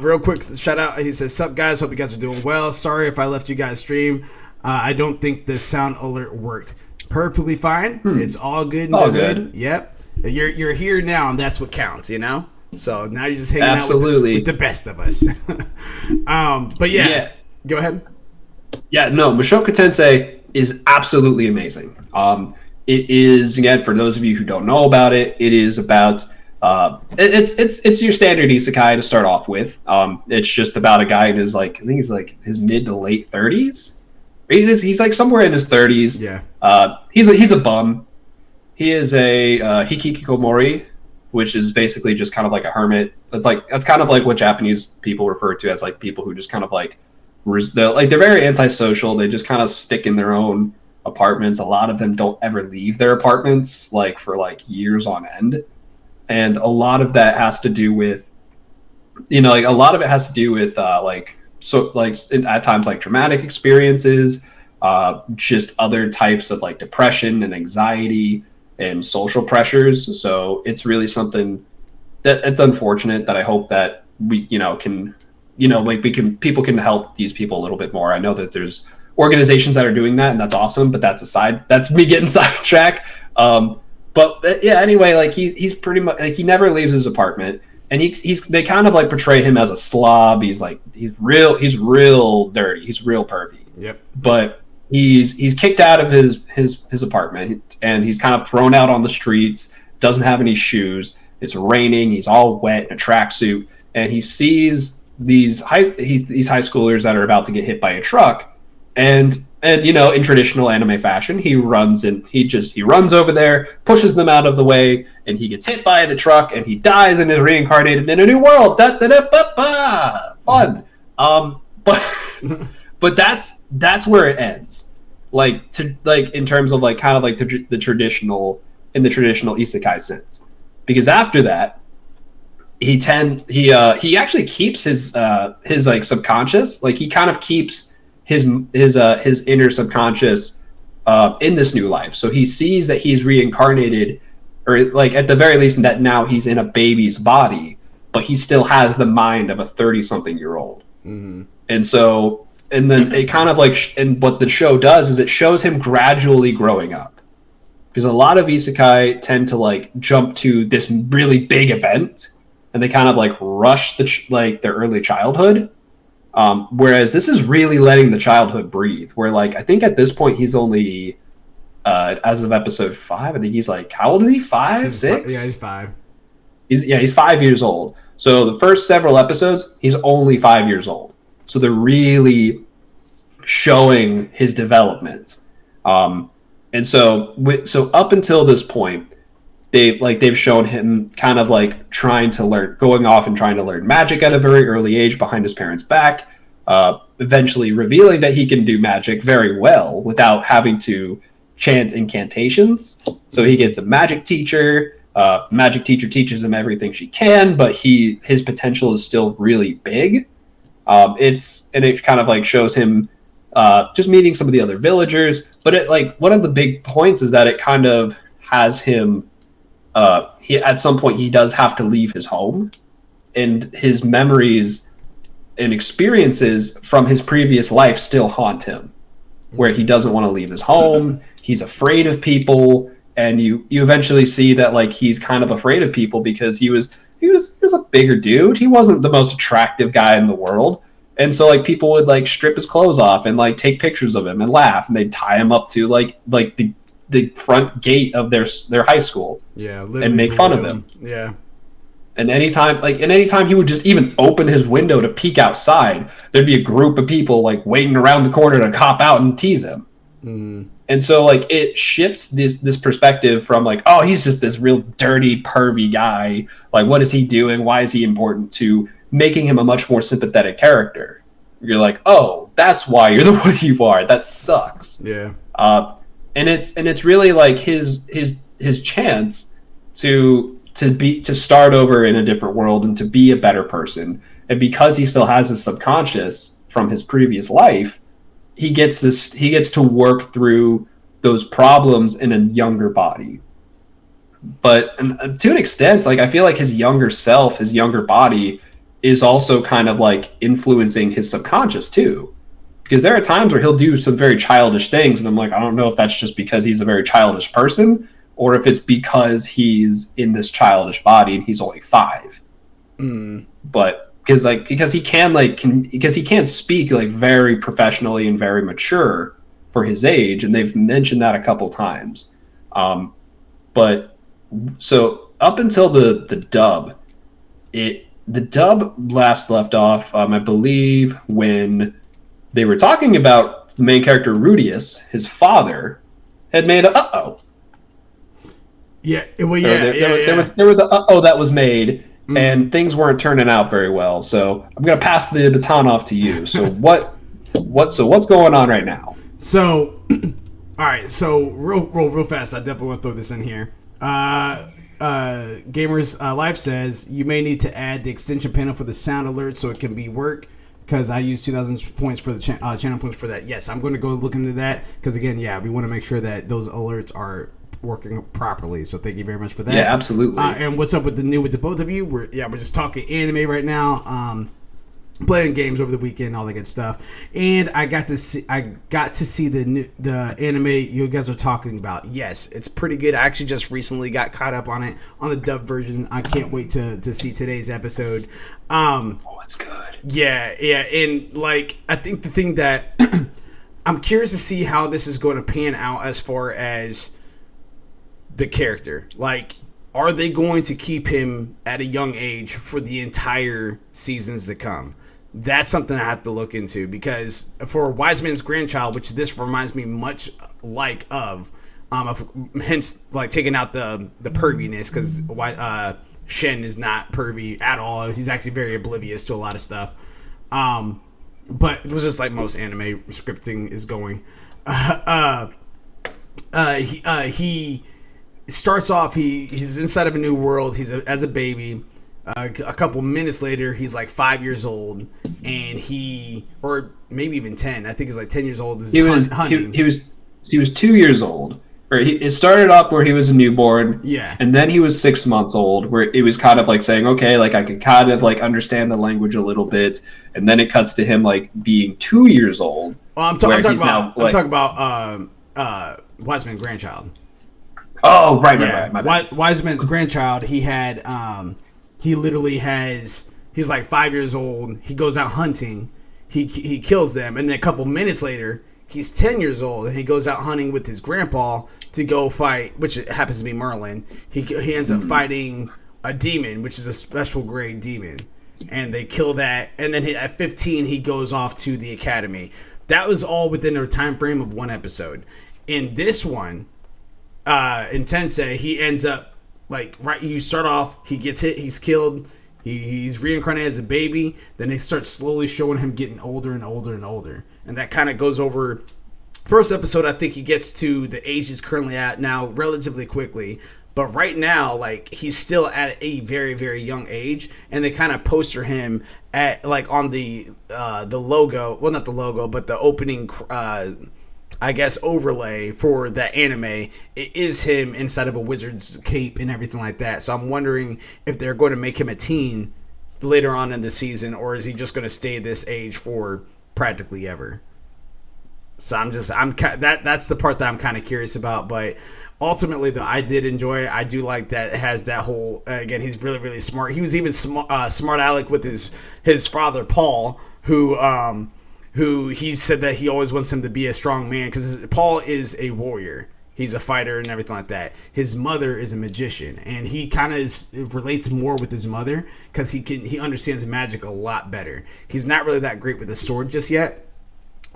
Real quick, shout out. He says, "Sup guys, hope you guys are doing well. Sorry if I left you guys stream. I don't think the sound alert worked. Perfectly fine. It's all good. All good. Yep. You're here now, and that's what counts. You know. So now you're just hanging out with the best of us. But yeah, go ahead. Yeah, no, Mushoku Tensei is absolutely amazing. It is, again, for those of you who don't know about it, it is about it's your standard isekai to start off with. It's just about a guy in his I think he's like his mid to late 30s. He's like somewhere in his 30s. Yeah. He's a bum. He is a hikikomori, which is basically just kind of like a hermit. That's kind of like what Japanese people refer to as like people who just kind of like they're very antisocial. They just kind of stick in their own apartments. A lot of them don't ever leave their apartments like for like years on end, and a lot of that has to do with at times like traumatic experiences, just other types of like depression and anxiety and social pressures. So it's really something that it's unfortunate that I hope that we can like people can help these people a little bit more. I know that there's organizations that are doing that, and that's awesome, but that's me getting sidetracked. But yeah, anyway, like he's pretty much like he never leaves his apartment, and they kind of like portray him as a slob. He's real dirty, he's real pervy. Yep. But he's kicked out of his apartment, and he's kind of thrown out on the streets. Doesn't have any shoes. It's raining. He's all wet in a tracksuit, and he sees these high schoolers that are about to get hit by a truck, and in traditional anime fashion, he runs over there, pushes them out of the way, and he gets hit by the truck, and he dies and is reincarnated in a new world. Fun. But that's where it ends. In terms of like kind of like the traditional isekai sense, because after that he actually keeps his like subconscious, like he kind of keeps his inner subconscious in this new life. So he sees that he's reincarnated, or like at the very least that now he's in a baby's body, but he still has the mind of a 30-something-year-old. Mm-hmm. And then it kind of like, and what the show does is it shows him gradually growing up. Because a lot of isekai tend to like jump to this really big event, and they kind of like rush their early childhood. Whereas this is really letting the childhood breathe. Where like I think at this point he's only, as of episode 5, I think he's like, how old is he? 5, 6? Yeah, he's 5. He's 5 years old. So the first several episodes, he's only 5 years old. So they're really showing his development. And so up until this point, they've shown him kind of like going off and trying to learn magic at a very early age behind his parents' back, eventually revealing that he can do magic very well without having to chant incantations. So he gets a magic teacher. Magic teacher teaches him everything she can, but his potential is still really big. It kind of like shows him just meeting some of the other villagers, but it like one of the big points is that it kind of has him. At some point he does have to leave his home, and his memories and experiences from his previous life still haunt him, where he doesn't want to leave his home. He's afraid of people, and you eventually see that like he's kind of afraid of people because he was a bigger dude. He wasn't the most attractive guy in the world. And so like people would like strip his clothes off and like take pictures of him and laugh, and they'd tie him up to like the front gate of their high school. Yeah, and make fun of him. Yeah. And anytime he would just even open his window to peek outside, there'd be a group of people like waiting around the corner to hop out and tease him. Mm. And so like it shifts this perspective from like, oh, he's just this real dirty, pervy guy. Like, what is he doing? Why is he important? To making him a much more sympathetic character. You're like, oh, that's why you're the way you are. That sucks. Yeah. And it's really like his chance to start over in a different world and to be a better person. And because he still has his subconscious from his previous life, he gets to work through those problems in a younger body. But to an extent, like I feel like his younger self, his younger body is also kind of like influencing his subconscious too. Because there are times where he'll do some very childish things, and I'm like, I don't know if that's just because he's a very childish person, or if it's because he's in this childish body and he's only 5. Mm. But because he can't speak like very professionally and very mature for his age, and they've mentioned that a couple times. But so up until the dub, the dub last left off, I believe, when they were talking about the main character Rudius, his father, had made a uh-oh. Yeah, well, yeah, there was a uh-oh that was made, and things weren't turning out very well. So I'm gonna pass the baton off to you. So what's going on right now? So, all right. So real fast. I definitely want to throw this in here. Gamers Life says you may need to add the extension panel for the sound alert so it can be work. Because I use 2,000 points for the channel points for that. Yes, I'm going to go look into that. Because again, yeah, we want to make sure that those alerts are working properly. So thank you very much for that. Yeah, absolutely. And what's up with the both of you? We're just talking anime right now. playing games over the weekend, all that good stuff, and I got to see the anime you guys are talking about. Yes, it's pretty good. I actually just recently got caught up on it on the dub version. I can't wait to see today's episode. It's good. Yeah, and like I think the thing that I'm curious to see how this is going to pan out as far as the character. Like, are they going to keep him at a young age for the entire seasons to come? That's something I have to look into, because for Wise Man's Grandchild, which this reminds me much of hence like taking out the perviness, because Shen is not pervy at all. He's actually very oblivious to a lot of stuff. But it's just like most anime scripting is going. He starts off. He's inside of a new world. As a baby. A couple minutes later, he's like 5 years old, and or maybe even 10. I think he's like 10 years old. Hunting. He was 2 years old. Or it started off where he was a newborn, yeah, and then he was 6 months old, where it was kind of like saying, okay, like I could kind of like understand the language a little bit, and then it cuts to him like being 2 years old. I'm talking about Wise Man's Grandchild. Oh, right. Wise Man's Grandchild. He had he literally he's like 5 years old. He goes out hunting. He kills them, and then a couple minutes later, he's 10 years old, and he goes out hunting with his grandpa to go fight, which happens to be Merlin. He ends up fighting a demon, which is a special grade demon, and they kill that. And then at 15, he goes off to the academy. That was all within a time frame of one episode. In this one, in Tensei, he ends up you start off, he gets hit, he's killed. He's reincarnated as a baby. Then they start slowly showing him getting older and older and older. And that kind of goes over. First episode, I think he gets to the age he's currently at now relatively quickly. But right now, like, he's still at a very, very young age. And they kind of poster him at, like, on the logo. Well, not the logo, but the opening, I guess, overlay for that anime. It is him inside of a wizard's cape and everything like that. So I'm wondering if they're going to make him a teen later on in the season, or is he just going to stay this age for practically ever. So that's the part that I'm kind of curious about. But ultimately, though, I did enjoy it. I do like that it has that whole again, he's really, really smart. He was even smart aleck with his father Paul, who he said that he always wants him to be a strong man, because Paul is a warrior. He's a fighter and everything like that. His mother is a magician, and he kind of relates more with his mother because he understands magic a lot better. He's not really that great with the sword just yet.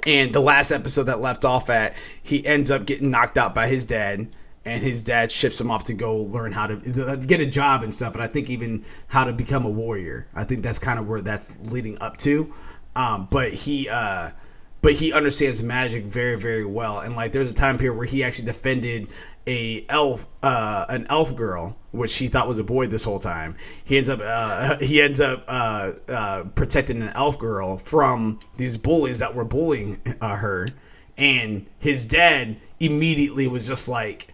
And the last episode that left off at, he ends up getting knocked out by his dad, and his dad ships him off to go learn how to get a job and stuff, and I think even how to become a warrior. I think that's kind of where that's leading up to. But he understands magic very, very well. And like, there's a time period where he actually defended an elf girl, which he thought was a boy this whole time. He ends up protecting an elf girl from these bullies that were bullying her. And his dad immediately was just like,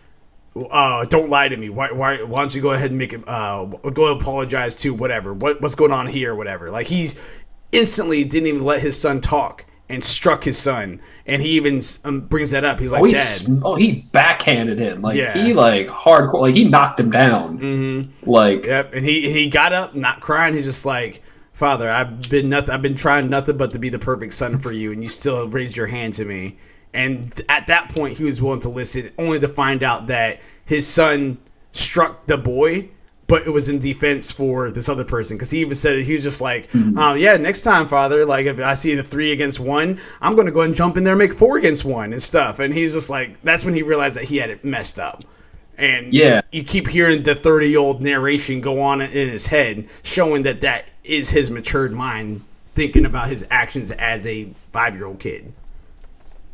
don't lie to me. Why don't you go ahead and make him go apologize to whatever. What's going on here or whatever. Like, he's instantly didn't even let his son talk and struck his son, and he even brings that up. He's like, Dad. He backhanded him. Like, yeah. He like hardcore, like he knocked him down. Mm-hmm. Like, yep. And he got up, not crying. He's just like, Father, I've been trying nothing but to be the perfect son for you, and you still have raised your hand to me. And at that point, he was willing to listen, only to find out that his son struck the boy, but it was in defense for this other person. Because he even said, he was just like, yeah, next time, Father, like, if I see the 3 against 1, I'm going to go ahead and jump in there and make 4 against 1 and stuff. And he's just like, that's when he realized that he had it messed up. And yeah, you keep hearing the 30-year-old narration go on in his head, showing that is his matured mind thinking about his actions as a 5-year-old kid.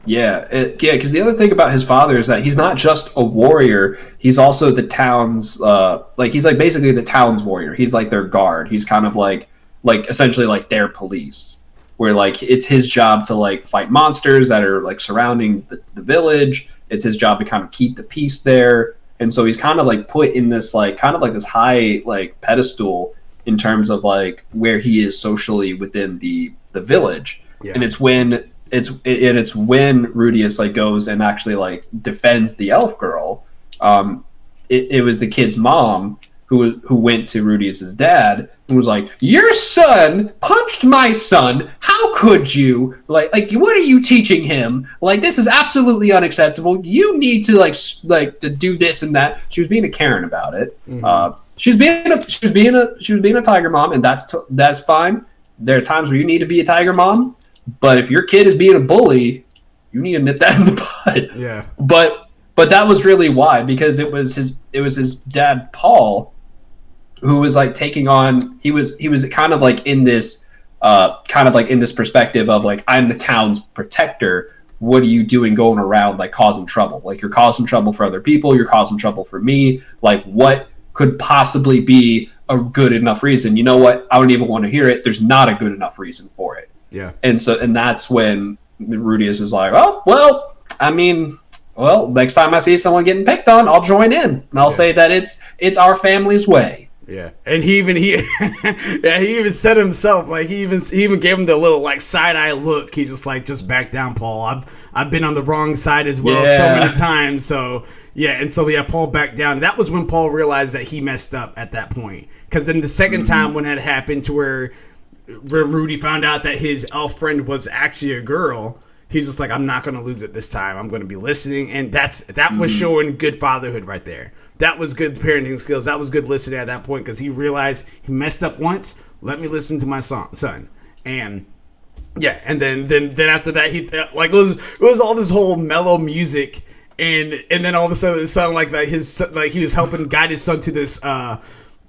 Yeah, because the other thing about his father is that he's not just a warrior, he's also the town's, he's like basically the town's warrior. He's like their guard. He's kind of like essentially like their police, where like it's his job to like fight monsters that are like surrounding the village. It's his job to kind of keep the peace there. And so he's kind of like put in this like kind of like this high like pedestal in terms of like where he is socially within the village. Yeah. And it's when Rudius like goes and actually like defends the elf girl. It was the kid's mom who went to Rudius's dad and was like, "Your son punched my son. How could you? Like what are you teaching him? Like this is absolutely unacceptable. You need to like to do this and that." She was being a Karen about it. Mm-hmm. She was being a tiger mom, and that's fine. There are times where you need to be a tiger mom, but if your kid is being a bully, you need to nip that in the bud. Yeah. But that was really why, because it was his dad Paul who was like taking on. He was kind of like in this perspective of like, I'm the town's protector. What are you doing going around like causing trouble? Like you're causing trouble for other people. You're causing trouble for me. Like what could possibly be a good enough reason? You know what? I don't even want to hear it. There's not a good enough reason for it. Yeah. And that's when Rudius is like, oh well, I mean. Well, next time I see someone getting picked on, I'll join in, and I'll say that it's our family's way. Yeah, and he even said himself, like he even gave him the little like side eye look. He's just like, just back down, Paul. I've been on the wrong side as well so many times. So Paul backed down. That was when Paul realized that he messed up at that point. Because then the second time when it happened, to where Rudy found out that his elf friend was actually a girl. He's just like, I'm not going to lose it this time. I'm going to be listening. And that was showing good fatherhood right there. That was good parenting skills. That was good listening at that point, because he realized he messed up once. Let me listen to my son. And yeah, and then after that, he like it was all this whole mellow music, and then all of a sudden it sounded like that he was helping guide his son to this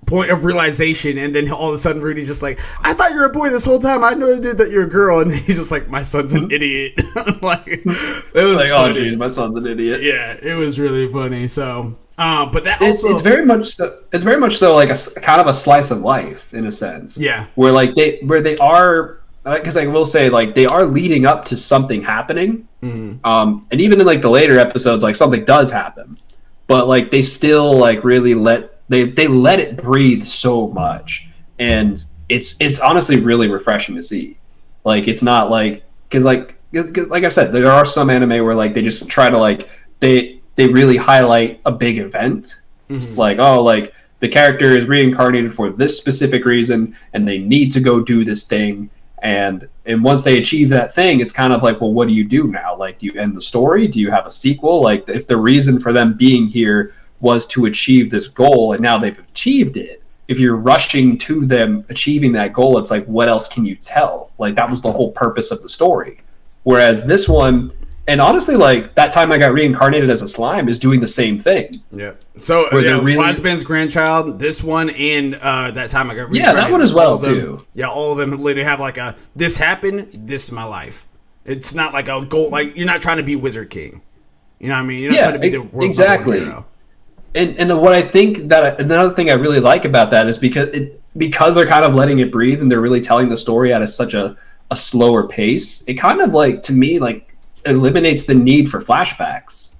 point of realization, and then all of a sudden Rudy's just like, I thought you were a boy this whole time. I know that you're a girl. And he's just like, my son's an idiot. Like, it was like, funny. Oh geez, my son's an idiot. Yeah, it was really funny. So but that also it's very much so like a kind of a slice of life in a sense. Yeah, where they are, because I will say like they are leading up to something happening. And even in like the later episodes, like something does happen, but like they still like really let it breathe so much, and it's honestly really refreshing to see. Like it's not like because like I said, there are some anime where like they just try to like they really highlight a big event, like like the character is reincarnated for this specific reason and they need to go do this thing, and once they achieve that thing, it's kind of like, well, what do you do now? Like, do you end the story? Do you have a sequel? Like, if the reason for them being here was to achieve this goal and now they've achieved it, if you're rushing to them achieving that goal, it's like, what else can you tell? Like, that was the whole purpose of the story. Whereas this one, and honestly, like that time I got reincarnated as a slime is doing the same thing. Yeah. So Plasman's grandchild, this one, and that time I got reincarnated. Yeah, that one as well too. Yeah, all of them literally have like a, this happened, this is my life. It's not like a goal, like you're not trying to be Wizard King. You know what I mean? You're not trying to be the world's exactly. Hero. And what I think that another thing I really like about that is because they're kind of letting it breathe and they're really telling the story at such a slower pace. It kind of like, to me, like eliminates the need for flashbacks,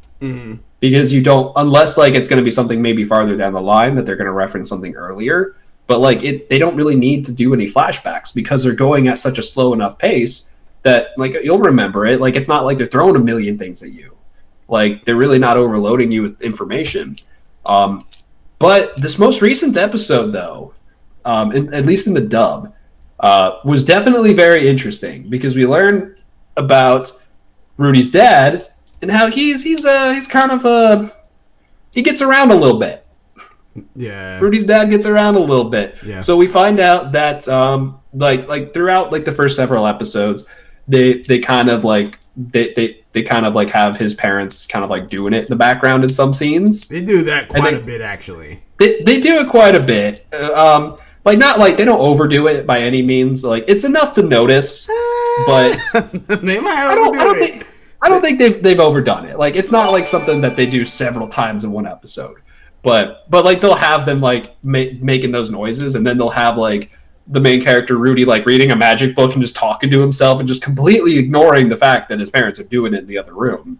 because you don't, unless like it's going to be something maybe farther down the line that they're going to reference something earlier. But like they don't really need to do any flashbacks because they're going at such a slow enough pace that like you'll remember it. Like it's not like they're throwing a million things at you. Like they're really not overloading you with information. But this most recent episode, though, at least in the dub, was definitely very interesting because we learned about Rudy's dad and how he's kind of he gets around a little bit. Yeah, Rudy's dad gets around a little bit. Yeah. So we find out that like throughout like the first several episodes, they kind of like they kind of like have his parents kind of like doing it in the background in some scenes. They do that quite a bit, actually. They do it quite a bit. Like not like they don't overdo it by any means. Like it's enough to notice, but they might overdo it. I don't think they've overdone it. Like it's not like something that they do several times in one episode. But like they'll have them like making those noises, and then they'll have like the main character Rudy like reading a magic book and just talking to himself and just completely ignoring the fact that his parents are doing it in the other room.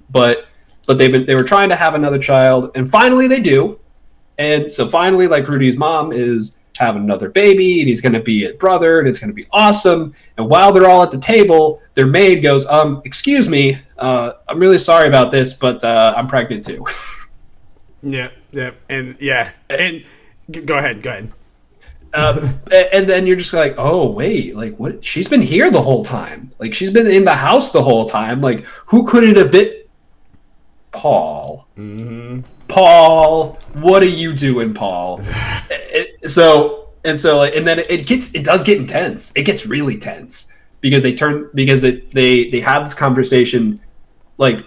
But they were trying to have another child, and finally they do. And so finally, like Rudy's mom is having another baby, and he's going to be a brother, and it's going to be awesome. And while they're all at the table, their maid goes, excuse me, I'm really sorry about this, but I'm pregnant too. Yeah, and go ahead. And then you're just like, oh wait, like what? She's been here the whole time. Like she's been in the house the whole time. Like who could it have been? Paul. Mm-hmm. Paul, what are you doing, Paul? So and then it does get intense. It gets really tense because they have this conversation and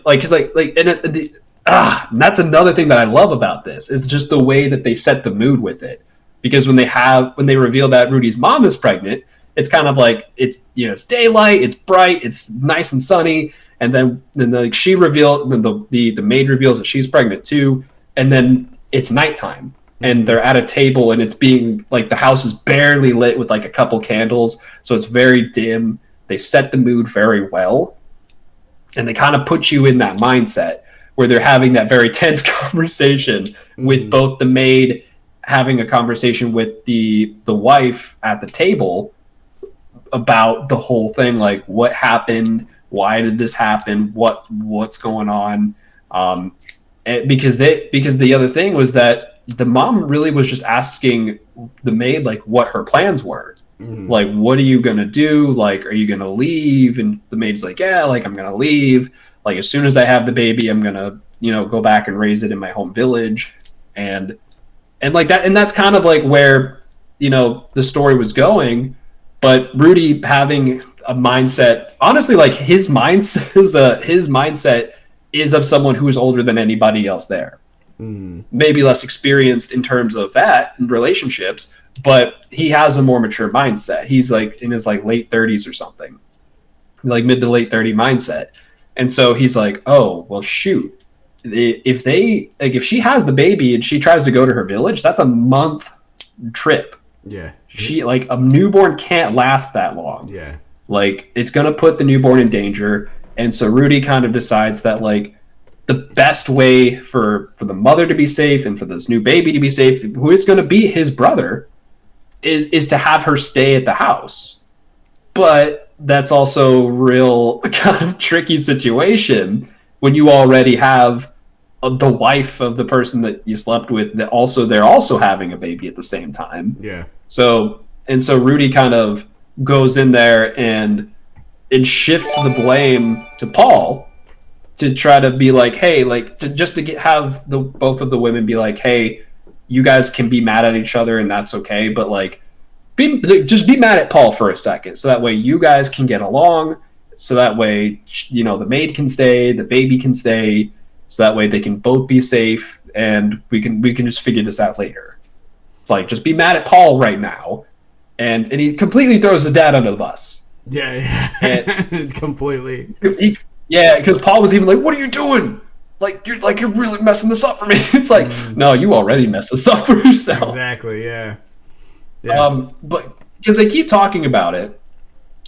that's another thing that I love about this is just the way that they set the mood with it. Because when they reveal that Rudy's mom is pregnant, it's kind of like it's daylight, it's bright, it's nice and sunny, and then like she revealed, the maid reveals that she's pregnant too, and then it's nighttime, and they're at a table, and it's being like the house is barely lit with like a couple candles, so it's very dim. They set the mood very well, and they kind of put you in that mindset where they're having that very tense conversation with both the maid having a conversation with the wife at the table about the whole thing, like what happened, why did this happen, what's going on, because the other thing was that the mom really was just asking the maid like what her plans were. Like, what are you gonna do? Like, are you gonna leave? And the maid's like, yeah, like I'm gonna leave. Like as soon as I have the baby, I'm gonna go back and raise it in my home village. And like that, and that's kind of like where the story was going. But Rudy having a mindset, honestly, like his mindset is of someone who is older than anybody else there. Maybe less experienced in terms of that in relationships, but he has a more mature mindset. He's like in his like late 30s or something, like mid to late 30 mindset. And so he's like, oh well, shoot. If she has the baby and she tries to go to her village, that's a month trip. Yeah. She like a newborn can't last that long. Yeah. Like it's going to put the newborn in danger. And so Rudy kind of decides that like the best way for the mother to be safe and for this new baby to be safe, who is going to be his brother, is to have her stay at the house. But that's also real kind of tricky situation when you already have the wife of the person that you slept with that they're also having a baby at the same time. Yeah. So Rudy kind of goes in there and shifts the blame to Paul to try to be like, hey, like have both of the women be like, hey, you guys can be mad at each other and that's okay, but like just be mad at Paul for a second, so that way you guys can get along, so that way the maid can stay, the baby can stay, so that way they can both be safe, and we can just figure this out later. It's like, just be mad at Paul right now, and he completely throws his dad under the bus. Yeah. Completely. Because Paul was even like, "What are you doing? You're really messing this up for me." It's like, no, you already messed this up for yourself. Exactly. Yeah. But because they keep talking about it,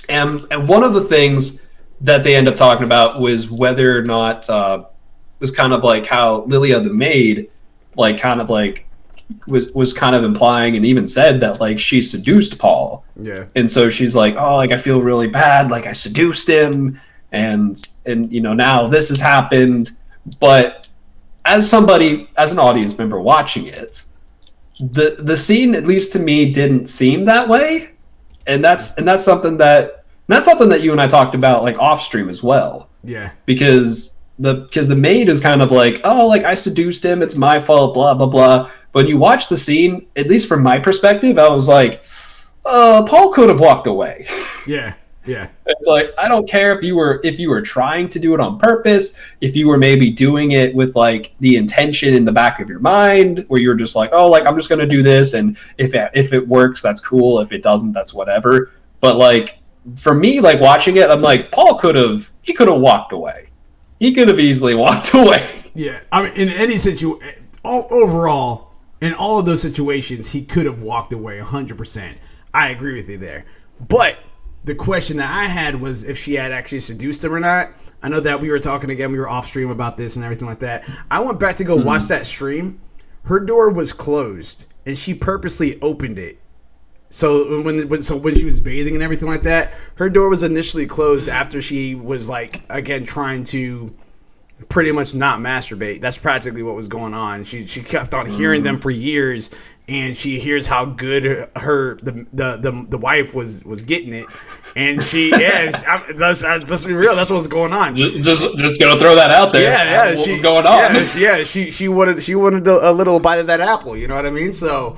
and one of the things that they end up talking about was whether or not was kind of like how Lilia the maid, like kind of like was kind of implying and even said that like she seduced Paul. Yeah. And so she's like, oh, like I feel really bad, like I seduced him, and now this has happened. But as an audience member watching it, the scene, at least to me, didn't seem that way, and that's something that you and I talked about like off stream as well. Yeah. Because the maid is kind of like, oh, like I seduced him, it's my fault, blah blah blah. But when you watch the scene, at least from my perspective, I was like, Paul could have walked away. Yeah. Yeah. It's like, I don't care if you were trying to do it on purpose, if you were maybe doing it with like the intention in the back of your mind, where you're just like, oh, like I'm just gonna do this, and if it works, that's cool. If it doesn't, that's whatever. But like for me, like watching it, I'm like, Paul could have walked away. He could have easily walked away. Yeah, I mean, in any situation, overall, in all of those situations, he could have walked away 100%. I agree with you there. But the question that I had was if she had actually seduced him or not. I know that we were talking again, we were off stream about this and everything like that. I went back to go watch that stream. Her door was closed, and she purposely opened it So when she was bathing and everything like that, her door was initially closed after she was like again trying to pretty much not masturbate. That's practically what was going on. She kept on hearing them for years, and she hears how good the wife was getting it, and let's be real. That's what's going on. Just gonna throw that out there. Yeah. What was going on? She wanted a little bite of that apple. You know what I mean? So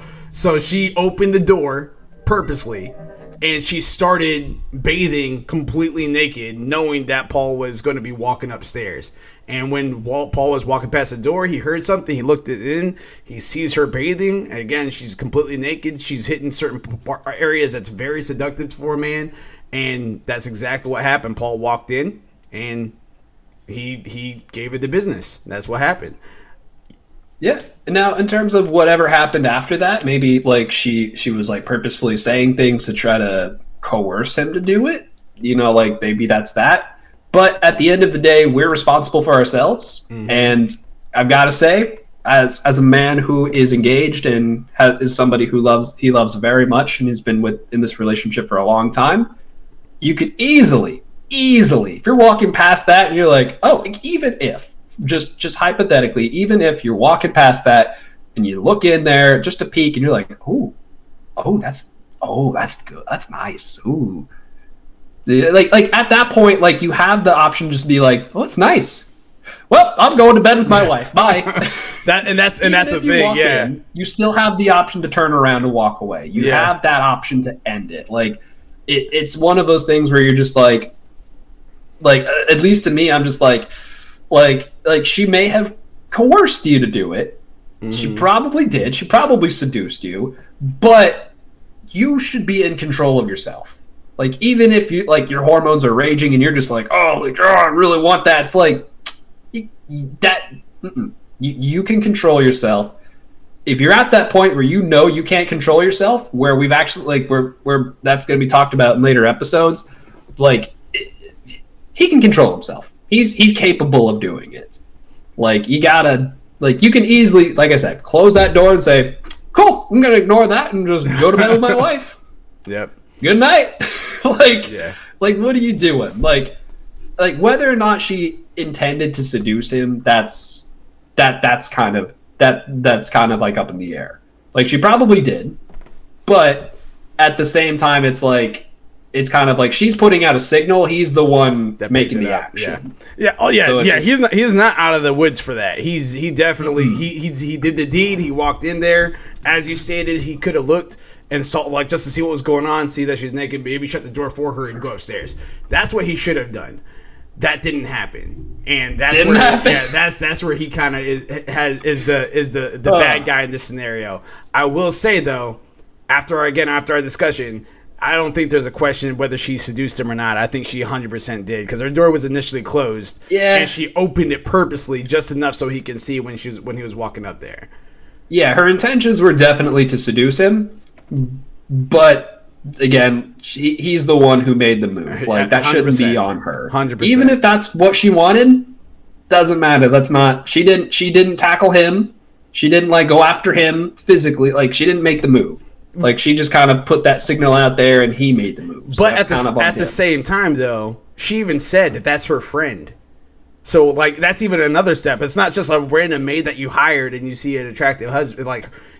she opened the door purposely, and she started bathing completely naked, knowing that Paul was going to be walking upstairs. And when Paul was walking past the door, he heard something. He looked in. He sees her bathing. Again, she's completely naked. She's hitting certain areas that's very seductive for a man. And that's exactly what happened. Paul walked in, and he gave it the business. That's what happened. Yeah. Now, in terms of whatever happened after that, maybe like she was like purposefully saying things to try to coerce him to do it. You know, like maybe that's that. But at the end of the day, we're responsible for ourselves. Mm-hmm. And I've got to say, as a man who is engaged and is somebody who loves very much and has been in this relationship for a long time, you could easily, if you're walking past that and you're like, oh, even if, just hypothetically, even if you're walking past that and you look in there just to peek and you're like, that's good, that's nice, ooh. Like at that point, like you have the option to just be like, oh, it's nice. Well, I'm going to bed with my wife. Bye. that's the thing. Yeah, you still have the option to turn around and walk away. You have that option to end it. Like it's one of those things where you're just like at least to me, I'm just like she may have coerced you to do it. Mm-hmm. She probably did. She probably seduced you, but you should be in control of yourself. Like, even if you like your hormones are raging and you're just like, oh, I really want that. It's like you can control yourself. If you're at that point where you know you can't control yourself, where we've actually where that's going to be talked about in later episodes, like he can control himself. He's capable of doing it. Like you gotta you can easily, like I said, close that door and say, cool, I'm gonna ignore that and just go to bed with my wife. Yep. Good night. Like what are you doing? Like whether or not she intended to seduce him, that's kind of like up in the air. Like she probably did, but at the same time, it's kind of like she's putting out a signal. He's the one making the action. Yeah. Oh yeah. So he's not out of the woods for that. He definitely he did the deed. He walked in there, as you stated. He could have looked and saw just to see what was going on, see that she's naked, maybe shut the door for her and go upstairs. That's what he should have done. That didn't happen, and that's where he kind of is the bad guy in this scenario. I will say though, after our discussion, I don't think there's a question whether she seduced him or not. I think she 100% did, because her door was initially closed, and she opened it purposely just enough so he can see when he was walking up there. Yeah, her intentions were definitely to seduce him, but again, he's the one who made the move. Like that shouldn't be on her. 100%. Even if that's what she wanted, doesn't matter. That's not. She didn't tackle him. She didn't go after him physically. Like she didn't make the move. Like she just kind of put that signal out there, and he made the move. But at the same time, though, she even said that that's her friend. So that's even another step. It's not just a random maid that you hired and you see an attractive husband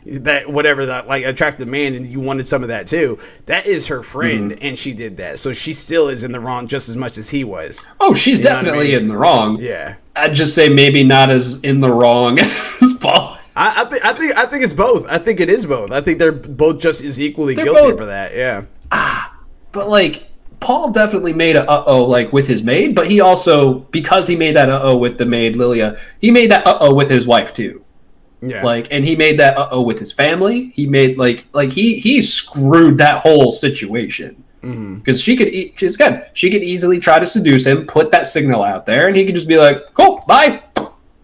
attractive man, and you wanted some of that too. That is her friend, and she did that. So she still is in the wrong just as much as he was. Oh, she's definitely in the wrong. Yeah, I'd just say maybe not as in the wrong as Paul. I think it's both. I think it is both. I think they're both just as equally guilty for that. Yeah. But Paul definitely made a with his maid, but he also, because he made that with the maid Lilia, he made that with his wife too. Yeah. And he made that with his family. He made he screwed that whole situation. Because she could easily try to seduce him, put that signal out there, and he could just be like, cool, bye.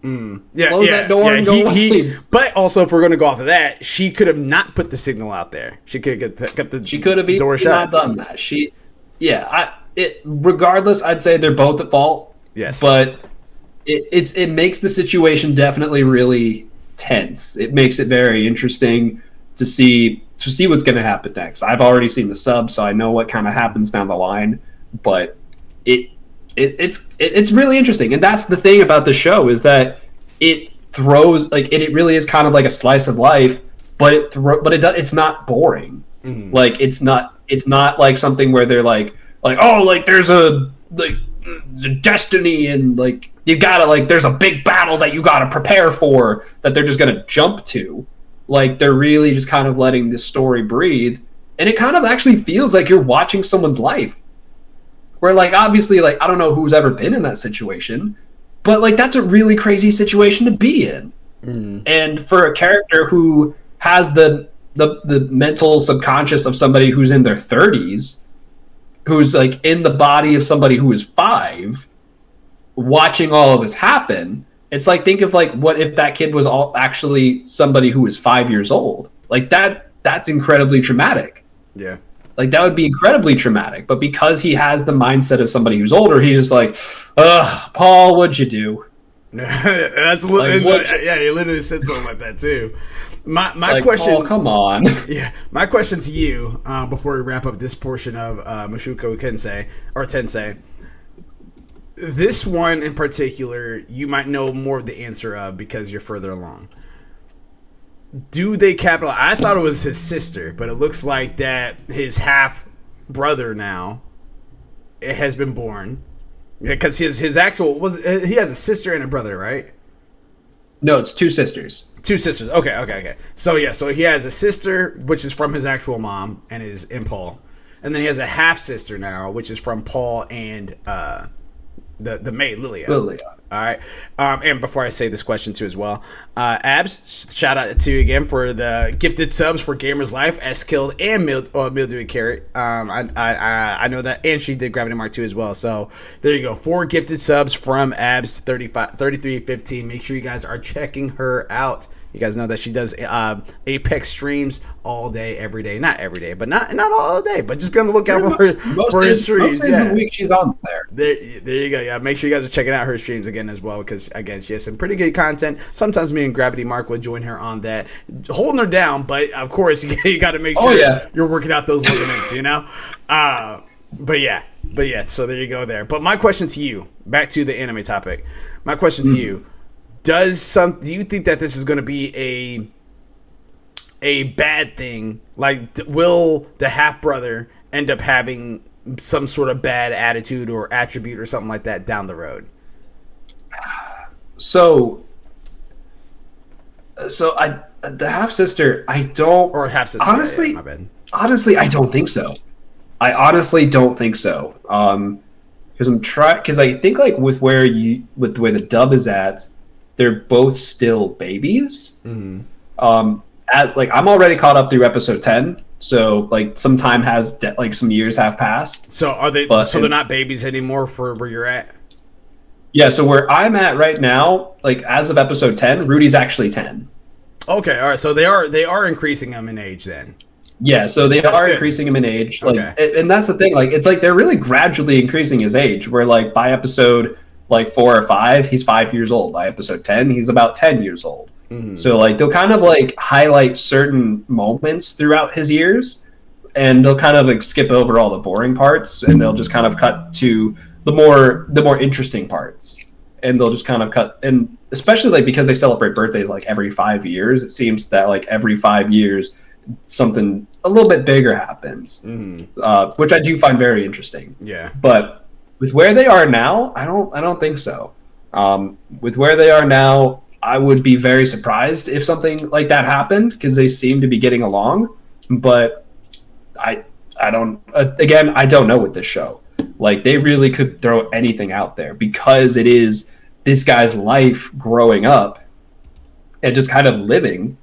Close that door and go away. But also, if we're going to go off of that, she could have not put the signal out there. She could have kept the door shut. Not done that. Regardless, I'd say they're both at fault. Yes, but it makes the situation definitely really tense. It makes it very interesting. to see what's going to happen next. I've already seen the sub, so I know what kind of happens down the line. But it's really interesting, and that's the thing about the show is that it throws like it really is kind of like a slice of life, but it's not boring. Like it's not like something where they're like oh like there's a like destiny and like you gotta like there's a big battle that you gotta prepare for that they're just gonna jump to. Like they're really just kind of letting this story breathe, and it kind of actually feels like you're watching someone's life. Where like obviously like I don't know who's ever been in that situation, but like that's a really crazy situation to be in. And for a character who has the mental subconscious of somebody who's in their 30s, who's like in the body of somebody who is 5, watching all of this happen, it's like think of like what if that kid was all actually somebody who was 5 years old. Like that's incredibly traumatic. Yeah. Like that would be incredibly traumatic. But because he has the mindset of somebody who's older, he's just like, Paul, what'd you do? That's like, yeah, he literally said something like that too. My like, question, Paul, come on. Yeah, my question to you before we wrap up this portion of Mushoku Tensei. This one in particular, you might know more of the answer of because you're further along. Do they capitalize? I thought it was his sister, but it looks like that his half brother now it has been born. Because his actual he has a sister and a brother, right? No, it's 2 sisters. 2 sisters. Okay. So yeah, so he has a sister which is from his actual mom and Paul, and then he has a half sister now which is from Paul and the maid Lilia. All right. And before I say this question too as well, Abs, shout out to you again for the gifted subs for Gamers Life, S-Killed, and Mildewy Carrot. I know that, and she did Gravity-Mark too as well. So there you go. 4 gifted subs from Abs 3315. Make sure you guys are checking her out. You guys know that she does Apex streams all day, every day. Not every day, but not all day. But just be on the lookout for her streams. Most days of the week she's on there. There you go. Yeah, make sure you guys are checking out her streams again as well because, again, she has some pretty good content. Sometimes me and Gravity-Mark will join her on that, holding her down. But, of course, you got to make sure you're working out those ligaments, you know? But yeah, so there you go there. But my question to you, back to the anime topic. My question to you. Do you think that this is going to be a bad thing? Like, will the half brother end up having some sort of bad attitude or attribute or something like that down the road? So the half sister, I don't, or half sister. Honestly, my bad. Honestly, I don't think so. I honestly don't think so. Because I think like with the way the dub is at. They're both still babies. I'm already caught up through episode 10, so like some time some years have passed. So are they? They're not babies anymore for where you're at. Yeah, so where I'm at right now, like as of episode 10, Rudy's actually 10. Okay, all right. So they are increasing them in age then. Yeah, so they are increasing him in age. Like, and that's the thing. Like, it's like they're really gradually increasing his age. Where like by episode like 4 or 5, he's 5 years old. By episode 10, he's about 10 years old. So like they'll kind of like highlight certain moments throughout his years, and they'll kind of like skip over all the boring parts, and they'll just kind of cut to the more interesting parts, and they'll just kind of cut. And especially like because they celebrate birthdays like every 5 years, it seems that like every 5 years something a little bit bigger happens, which I do find very interesting. Yeah, but with where they are now, I don't think so. With where they are now, I would be very surprised if something like that happened because they seem to be getting along. But I don't. Again, I don't know with this show. Like they really could throw anything out there because it is this guy's life growing up and just kind of living.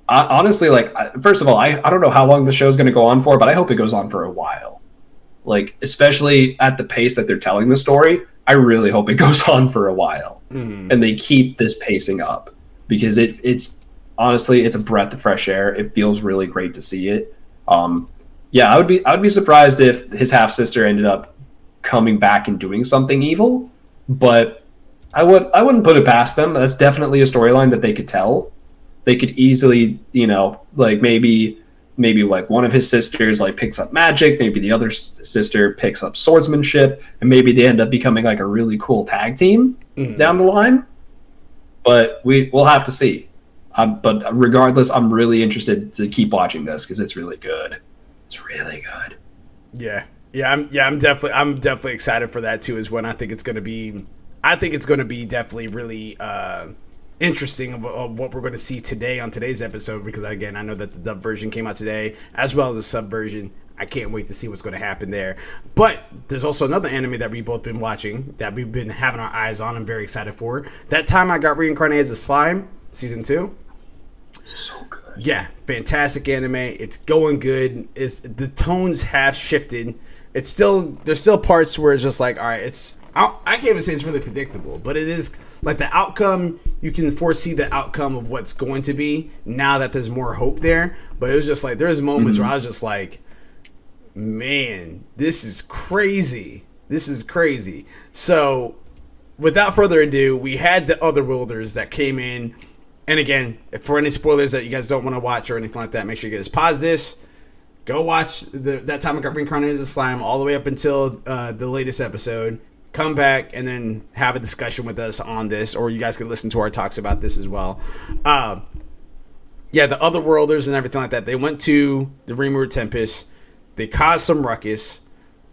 Honestly, like first of all, I don't know how long the show is going to go on for, but I hope it goes on for a while. Like, especially at the pace that they're telling the story, I really hope it goes on for a while. And they keep this pacing up because it's honestly, it's a breath of fresh air. It feels really great to see it. Yeah, I would be surprised if his half sister ended up coming back and doing something evil, but I wouldn't put it past them. That's definitely a storyline that they could tell. they could easily, like maybe like one of his sisters like picks up magic, maybe the other sister picks up swordsmanship, and maybe they end up becoming like a really cool tag team down the line. But we'll have to see. But regardless, I'm really interested to keep watching this because it's really good. It's really good. Yeah, I'm definitely excited for that too. Is when I think it's going to be definitely really interesting of what we're going to see today on today's episode. Because again, I know that the dub version came out today as well as the sub version. I can't wait to see what's going to happen there. But there's also another anime that we've both been watching that we've been having our eyes on. I'm very excited for. That Time I Got Reincarnated as a Slime, season 2. So good. Yeah, fantastic anime. It's going good. The tones have shifted. There's still parts where it's just like, all right, I can't even say it's really predictable, but it is like the outcome, you can foresee the outcome of what's going to be now that there's more hope there. But it was just like, there's moments where I was just like, man, this is crazy. So without further ado, we had the Otherworlders that came in. And again, for any spoilers that you guys don't want to watch or anything like that, make sure you guys pause this. Go watch That Time I Got Reincarnated as a Slime all the way up until the latest episode. Come back and then have a discussion with us on this, or you guys can listen to our talks about this as well. Yeah, the Otherworlders and everything like that. They went to the Rimuru Tempest. They caused some ruckus.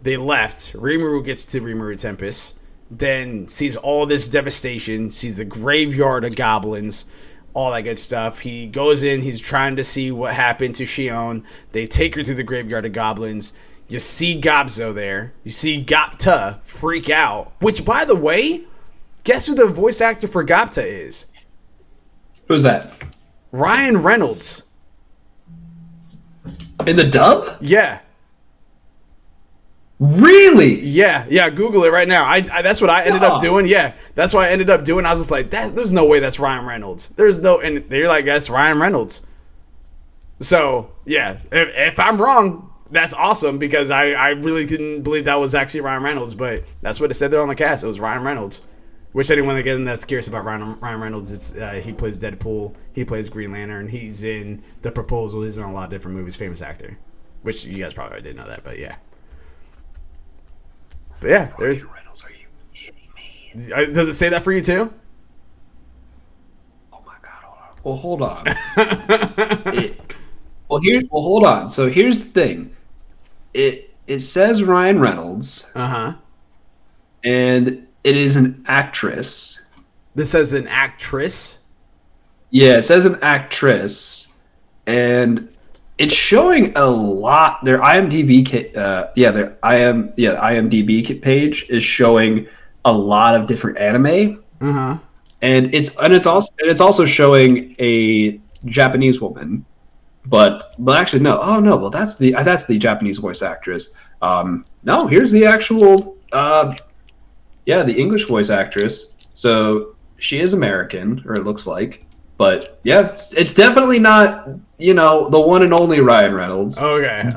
They left. Rimuru gets to Rimuru Tempest. Then sees all this devastation. Sees the graveyard of goblins. All that good stuff. He goes in. He's trying to see what happened to Shion. They take her through the graveyard of goblins. You see Gobzo there. You see Gapta freak out. Which, by the way, guess who the voice actor for Gapta is? Who's that? Ryan Reynolds. In the dub? Yeah. Really? Yeah. Google it right now. I that's what I ended up doing. Yeah, that's what I ended up doing. I was just like, there's no way that's Ryan Reynolds. And they're like, that's Ryan Reynolds. So yeah, if I'm wrong, that's awesome because I really didn't believe that was actually Ryan Reynolds, but that's what it said there on the cast. It was Ryan Reynolds. Which anyone again that's curious about Ryan Reynolds, he plays Deadpool, he plays Green Lantern, he's in The Proposal, he's in a lot of different movies, famous actor. Which you guys probably didn't know that, but yeah. But yeah, there's. Reynolds, are you kidding me? Does it say that for you too? Oh my god! Hold on. Hold on. So here's the thing. It says Ryan Reynolds. And it is an actress. This says an actress. Yeah, it says an actress, and it's showing a lot. Their IMDb, IMDb page is showing a lot of different anime. And it's also showing a Japanese woman, but actually no. Oh no, well that's the Japanese voice actress. No, here's the actual the English voice actress. So she is American, or it looks like. But yeah, it's definitely not, the one and only Ryan Reynolds. Okay.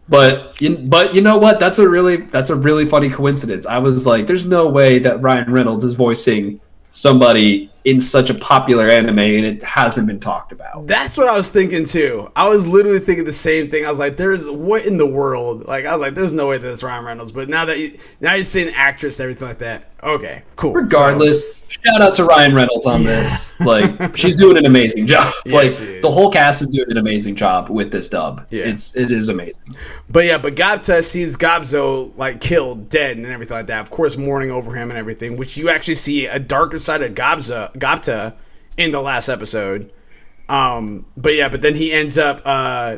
But you know what? That's a really funny coincidence. I was like, there's no way that Ryan Reynolds is voicing somebody in such a popular anime and it hasn't been talked about. That's what I was thinking too. I was literally thinking the same thing. I was like, what in the world? Like, I was like, there's no way that it's Ryan Reynolds. But now you're saying actress, everything like that. Okay, cool. Regardless, shout out to Ryan Reynolds on this. Like, she's doing an amazing job. Yeah, the whole cast is doing an amazing job with this dub. Yeah. It is amazing. But Gapta sees Gobzo like killed, dead, and everything like that. Of course, mourning over him and everything, which you actually see a darker side of Gapta in the last episode. But then he ends up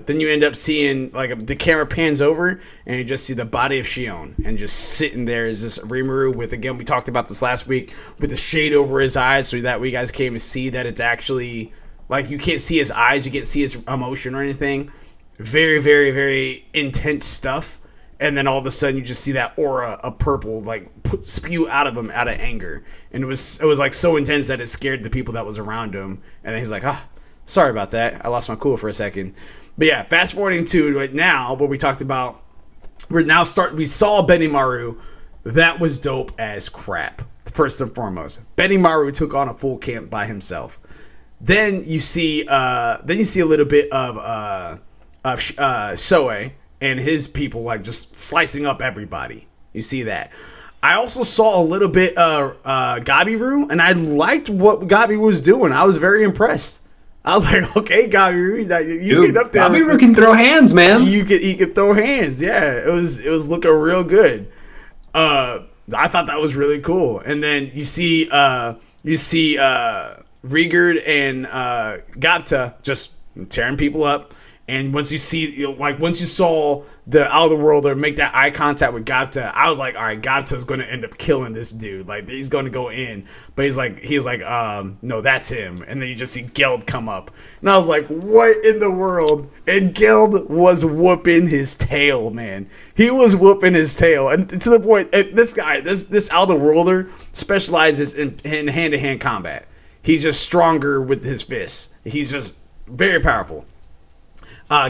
then you end up seeing like the camera pans over and you just see the body of Shion, and just sitting there is this Rimuru with, again, we talked about this last week, with a shade over his eyes so that we guys can't even see that it's actually like, you can't see his eyes, you can't see his emotion or anything. Very, very, very intense stuff. And then all of a sudden you just see that aura of purple like spew out of him out of anger, and it was like so intense that it scared the people that was around him. And then he's like, sorry about that. I lost my cool for a second. But yeah, fast forwarding to right now, what we talked about, we saw Benimaru. That was dope as crap. First and foremost, Benimaru took on a full camp by himself. Then you see a little bit of Soe and his people like just slicing up everybody. You see that. I also saw a little bit of Gabiru, and I liked what Gabiru was doing. I was very impressed. I was like, okay, Gabiru, you get up there. Gabiru can throw hands, man. He could throw hands. Yeah, it was looking real good. I thought that was really cool. And then you see Rigurd and Gapta just tearing people up. And once you saw the Outer Worlder make that eye contact with Gapta, I was like, all right, Gapta's going to end up killing this dude. Like, he's going to go in. But he's like, no, that's him. And then you just see Geld come up. And I was like, what in the world? And Geld was whooping his tail, man. He was whooping his tail. And to the point, this guy, this Outer Worlder specializes in hand-to-hand combat. He's just stronger with his fists. He's just very powerful.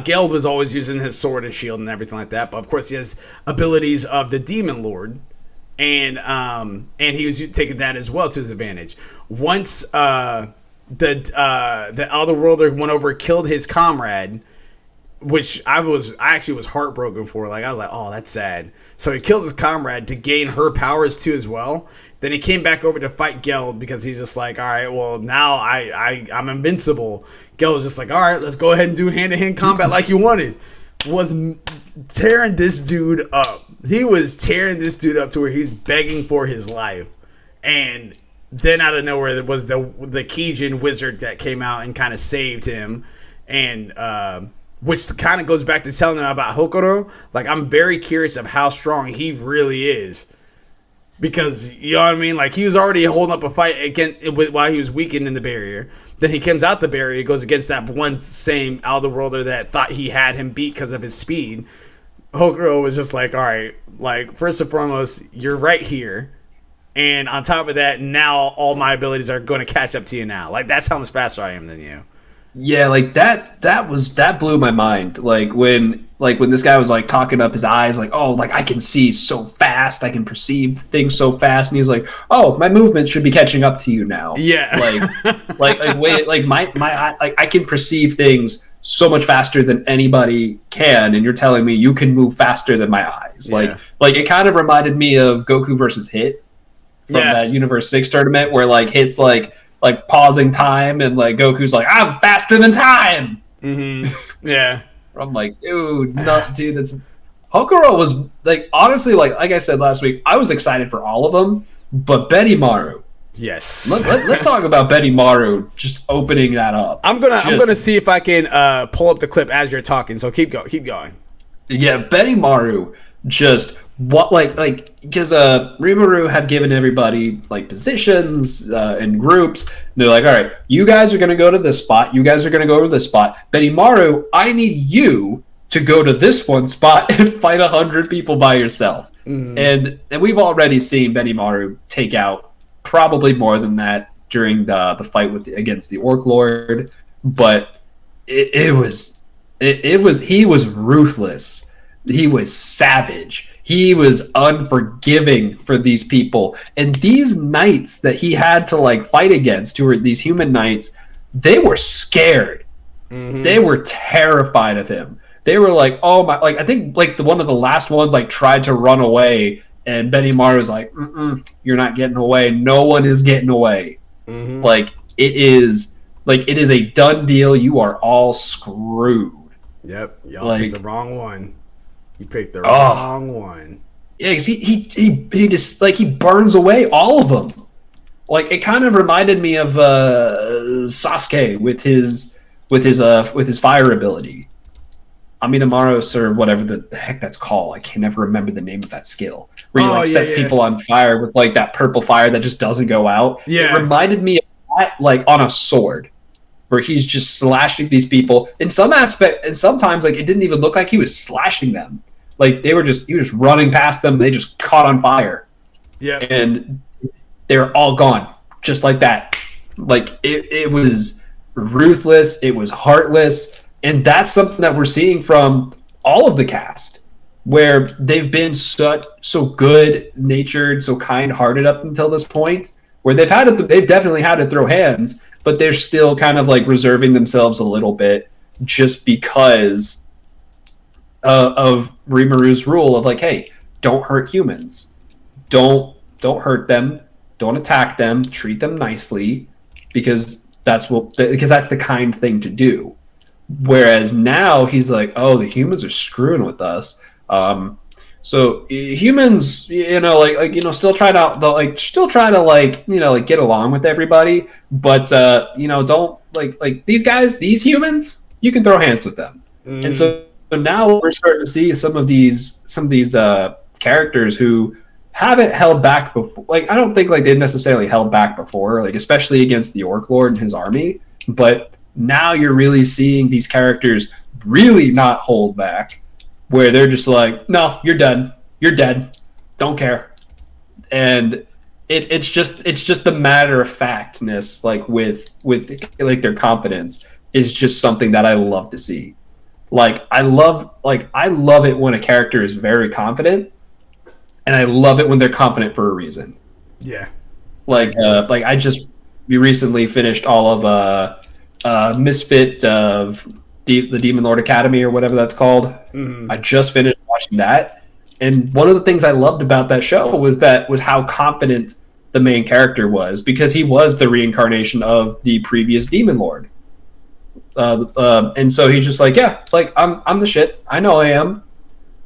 Geld was always using his sword and shield and everything like that, but of course he has abilities of the Demon Lord, and he was taking that as well to his advantage. Once the Outer Worlder went over and killed his comrade, which I actually was heartbroken for. Like, I was like, oh, that's sad. So he killed his comrade to gain her powers too as well. Then he came back over to fight Geld because he's just like, all right, well, now I'm invincible. Geld was just like, all right, let's go ahead and do hand-to-hand combat like you wanted. Was tearing this dude up. He was tearing this dude up to where he's begging for his life. And then out of nowhere, there was the Kijin wizard that came out and kind of saved him. And which kind of goes back to telling him about Hokoro. Like, I'm very curious of how strong he really is. Because, you know what I mean? Like, he was already holding up a fight while he was weakened in the barrier. Then he comes out the barrier, goes against that one same Outer Worlder that thought he had him beat because of his speed. Hokuro was just like, all right, like, first and foremost, you're right here. And on top of that, now all my abilities are going to catch up to you now. Like, that's how much faster I am than you. Yeah, like that blew my mind. Like when this guy was like talking up his eyes, like, oh, like I can see so fast, I can perceive things so fast, and he's like, oh, my movement should be catching up to you now. Yeah, like my like I can perceive things so much faster than anybody can, and you're telling me you can move faster than my eyes. Yeah. Like it kind of reminded me of Goku versus Hit from that Universe 6 tournament where like Hit's like pausing time and like Goku's like, I'm faster than time. Mm-hmm. Yeah. I'm like, dude, that's Hokuro was like, honestly, like I said last week, I was excited for all of them, but Benimaru. Yes. Let's talk about Benimaru just opening that up. I'm gonna see if I can pull up the clip as you're talking. So keep going. Yeah, Benimaru just what like because Rimuru had given everybody like positions and groups. And they're like, all right, you guys are gonna go to this spot. You guys are gonna go to this spot. Benimaru, I need you to go to this one spot and fight 100 people by yourself. And we've already seen Benimaru take out probably more than that during the fight against the Orc Lord. But he was ruthless. He was savage. He was unforgiving for these people. And these knights that he had to like fight against, who were these human knights, they were scared. Mm-hmm. They were terrified of him. They were like, oh my, like I think like one of the last ones like tried to run away, and Benimaru was like, you're not getting away. No one is getting away. Mm-hmm. Like it is a done deal. You are all screwed. Yep. Y'all picked the wrong one. You picked the wrong one. Yeah, he just like he burns away all of them. Like it kind of reminded me of Sasuke with his fire ability. Aminamaros or whatever the heck that's called. I can never remember the name of that skill. Where he sets people on fire with like that purple fire that just doesn't go out. Yeah. It reminded me of that like on a sword. Where he's just slashing these people. In some aspect, and sometimes like it didn't even look like he was slashing them. Like he was just running past them. They just caught on fire. Yeah, and they're all gone, just like that. Like it was ruthless. It was heartless, and that's something that we're seeing from all of the cast, where they've been so good natured, so kind hearted up until this point, where they've definitely had to throw hands. but they're still kind of like reserving themselves a little bit just because of Rimaru's rule of like, hey, don't hurt humans, don't hurt them, don't attack them, treat them nicely, because that's the kind thing to do. Whereas now he's like, oh, the humans are screwing with us. So humans, still try to get along with everybody, but don't like these guys, these humans, you can throw hands with them. And so now we're starting to see some of these characters who haven't held back before. Like, I don't think like they've necessarily held back before, like especially against the Orc Lord and his army, but now you're really seeing these characters really not hold back, where they're just like, no, you're done. You're dead. Don't care. And it's just the matter of factness, like with like their competence is just something that I love to see. Like I love it when a character is very confident, and I love it when they're confident for a reason. Yeah. We recently finished all of Misfit of the Demon Lord Academy or whatever that's called. I just finished watching that, and one of the things I loved about that show was how confident the main character was, because he was the reincarnation of the previous Demon Lord. And so he's just like, yeah, like I'm the shit. I know I am.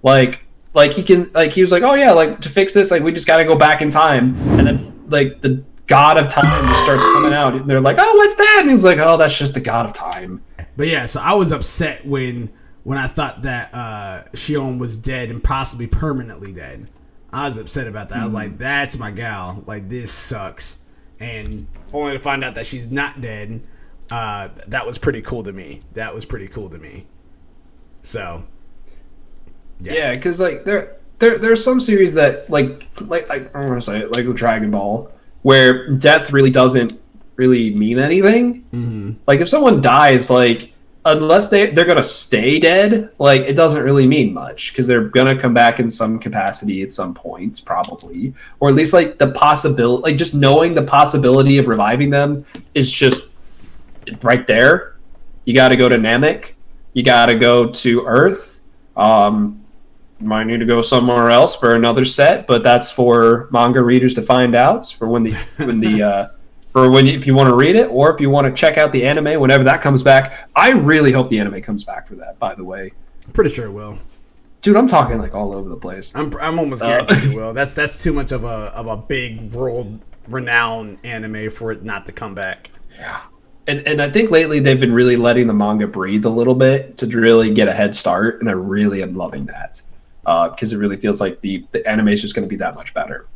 Like he was like, oh yeah, like to fix this, like we just got to go back in time, and then like the god of time just starts coming out, and they're like, oh, what's that? And he's like, oh, that's just the god of time. But yeah, so I was upset when I thought that Shion was dead and possibly permanently dead. I was upset about that. I was like, that's my gal. Like, this sucks. And only to find out that she's not dead, that was pretty cool to me. So, yeah, because like there's some series that like I don't want to say it, like Dragon Ball, where death really doesn't really mean anything. Like if someone dies, like unless they're gonna stay dead, like it doesn't really mean much, because they're gonna come back in some capacity at some point, probably, or at least like the possibility, like just knowing the possibility of reviving them is just right there. You got to go to Namek, you got to go to Earth. Might need to go somewhere else for another set, but that's for manga readers to find out. For if you want to read it, or if you want to check out the anime whenever that comes back. I really hope the anime comes back for that, by the way. I'm pretty sure it will. Dude, I'm talking like all over the place. I'm almost guaranteed it will. That's too much of a big world renowned anime for it not to come back. Yeah. And I think lately they've been really letting the manga breathe a little bit to really get a head start, and I really am loving that. Because it really feels like the anime is just going to be that much better.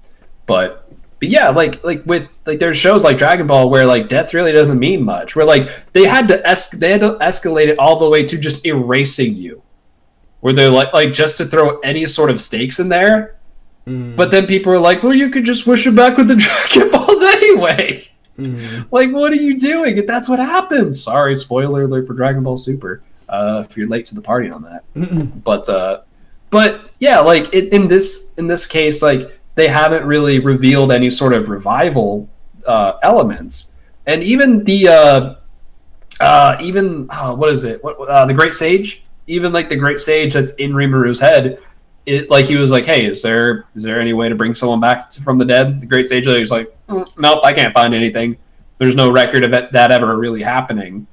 But yeah, like with like there's shows like Dragon Ball where like death really doesn't mean much. Where like they had to escalate it all the way to just erasing you, where they're like just to throw any sort of stakes in there. But then people are like, well, you could just wish it back with the Dragon Balls anyway. Like, what are you doing? And that's what happens. Sorry, spoiler alert for Dragon Ball Super. If you're late to the party on that, But yeah, like in this case, like they haven't really revealed any sort of revival elements, and even the what is it? The Great Sage? Even like the Great Sage that's in Rimaru's head, like he was like, hey, is there any way to bring someone back from the dead? The Great Sage was like, nope, I can't find anything. There's no record of that ever really happening,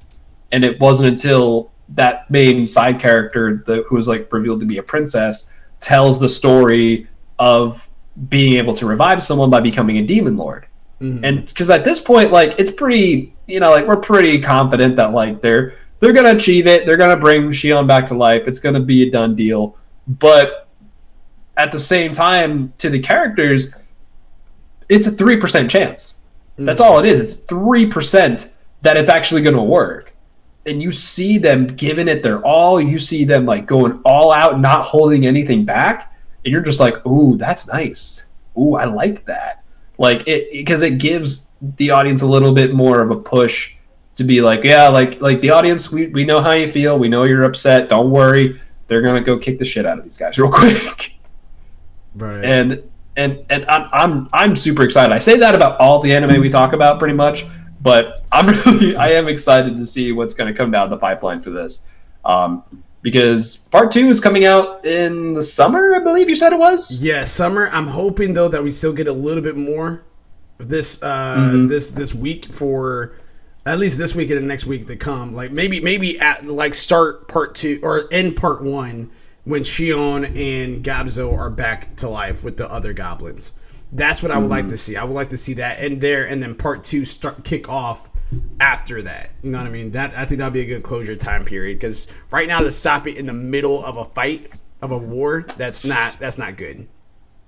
and it wasn't until that main side character who was like revealed to be a princess tells the story of being able to revive someone by becoming a demon lord. And because at this point, like it's pretty, like we're pretty confident that like they're gonna achieve it. They're gonna bring Shion back to life. It's gonna be a done deal. But at the same time, to the characters, it's a 3% chance. That's all it is. It's 3% that it's actually gonna work. And you see them giving it their all. You see them like going all out, not holding anything back. And you're just like, ooh, that's nice. Ooh, I like that. Like because it gives the audience a little bit more of a push to be like, yeah, like the audience, we know how you feel. We know you're upset. Don't worry. They're gonna go kick the shit out of these guys real quick. Right. And I'm super excited. I say that about all the anime we talk about pretty much. But I am excited to see what's going to come down the pipeline for this. Because part 2 is coming out in the summer, I believe you said it was? Yeah, summer. I'm hoping, though, that we still get a little bit more this this week for at least this week and the next week to come. Like maybe at like start part 2 or end part 1 when Shion and Gabzo are back to life with the other goblins. That's what I would like to see. I would like to see that end there, and then part 2 kick off after that. You know what I mean? I think that'd be a good closure time period, because right now to stop it in the middle of a fight of a war, that's not good.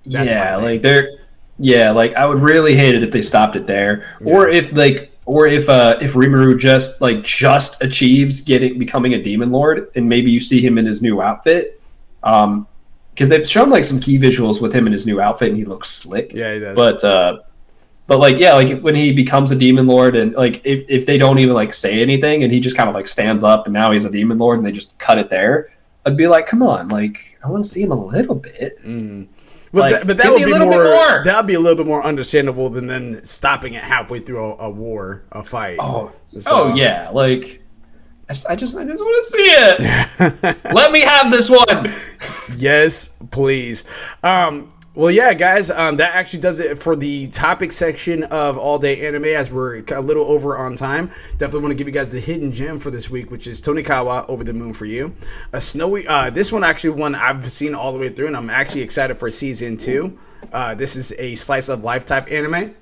That's like I would really hate it if they stopped it there, or if Rimuru just achieves becoming a demon lord, and maybe you see him in his new outfit. Because they've shown like some key visuals with him in his new outfit, and he looks slick. Yeah, he does. But like when he becomes a demon lord, and like if they don't even like say anything, and he just kind of like stands up, and now he's a demon lord, and they just cut it there, I'd be like, come on, like I want to see him a little bit. But that would be more. That would be a little bit more understandable than then stopping it halfway through a fight. Oh yeah, like. I just want to see it. Let me have this one. Yes, please. Well, yeah, guys, that actually does it for the topic section of All Day Anime, as we're a little over on time. Definitely want to give you guys the hidden gem for this week, which is Tonikawa, Over the Moon for You. This one actually one I've seen all the way through, and I'm actually excited for season 2. This is a slice of life type anime.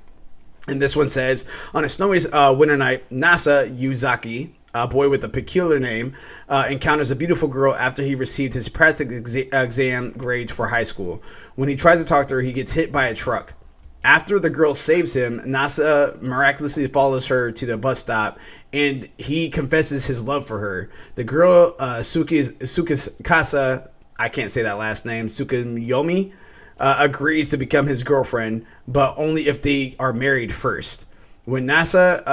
And this one says, on a snowy winter night, Nasa Yuzaki, a boy with a peculiar name, encounters a beautiful girl after he received his practical exam grades for high school. When he tries to talk to her, he gets hit by a truck. After the girl saves him, Nasa miraculously follows her to the bus stop, and he confesses his love for her. The girl, Tsukasa, I can't say that last name, Tsukuyomi, agrees to become his girlfriend, but only if they are married first. When Nasa,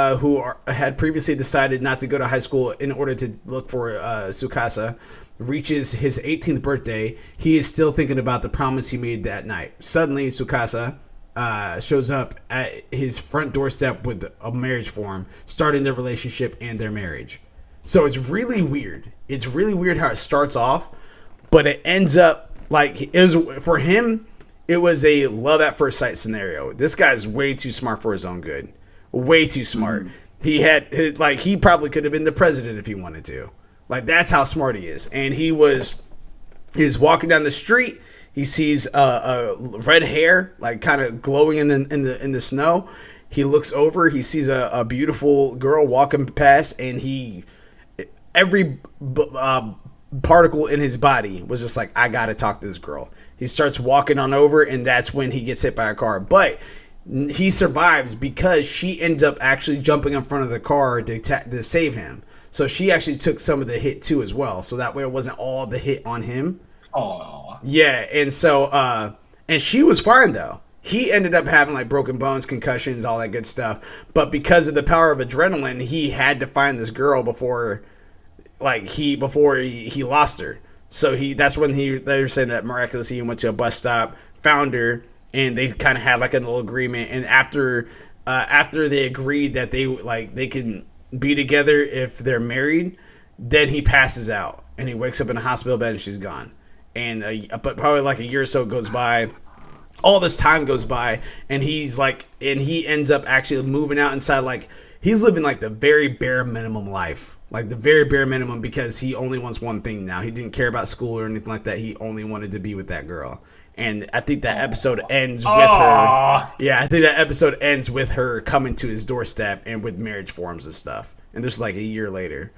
had previously decided not to go to high school in order to look for Tsukasa, reaches his 18th birthday, he is still thinking about the promise he made that night. Suddenly, Tsukasa shows up at his front doorstep with a marriage form, starting their relationship and their marriage. So it's really weird. It's really weird how it starts off, but it ends up like for him, it was a love at first sight scenario. This guy's way too smart for his own good. Way too smart. He probably could have been the president if he wanted to. Like, that's how smart he is. And he's walking down the street. He sees red hair, like kind of glowing in the snow. He looks over. He sees a beautiful girl walking past, and every particle in his body was just like, I gotta talk to this girl. He starts walking on over, and that's when he gets hit by a car. But he survives because she ends up actually jumping in front of the car to save him. So she actually took some of the hit too as well. So that way it wasn't all the hit on him. Oh. Yeah, and so and she was fine though. He ended up having like broken bones, concussions, all that good stuff. But because of the power of adrenaline, he had to find this girl before he lost her. So that's when they were saying that miraculously he went to a bus stop, found her, and they kind of had like a little agreement. And after they agreed that they can be together if they're married, then he passes out and he wakes up in a hospital bed and she's gone. And but probably like a year or so goes by. All this time goes by, and he ends up actually moving out inside. Like, he's living like the very bare minimum life. Like the very bare minimum, because he only wants one thing now. He didn't care about school or anything like that. He only wanted to be with that girl. And I think that episode ends with her. Yeah, I think that episode ends with her coming to his doorstep and with marriage forms and stuff. And this is like a year later.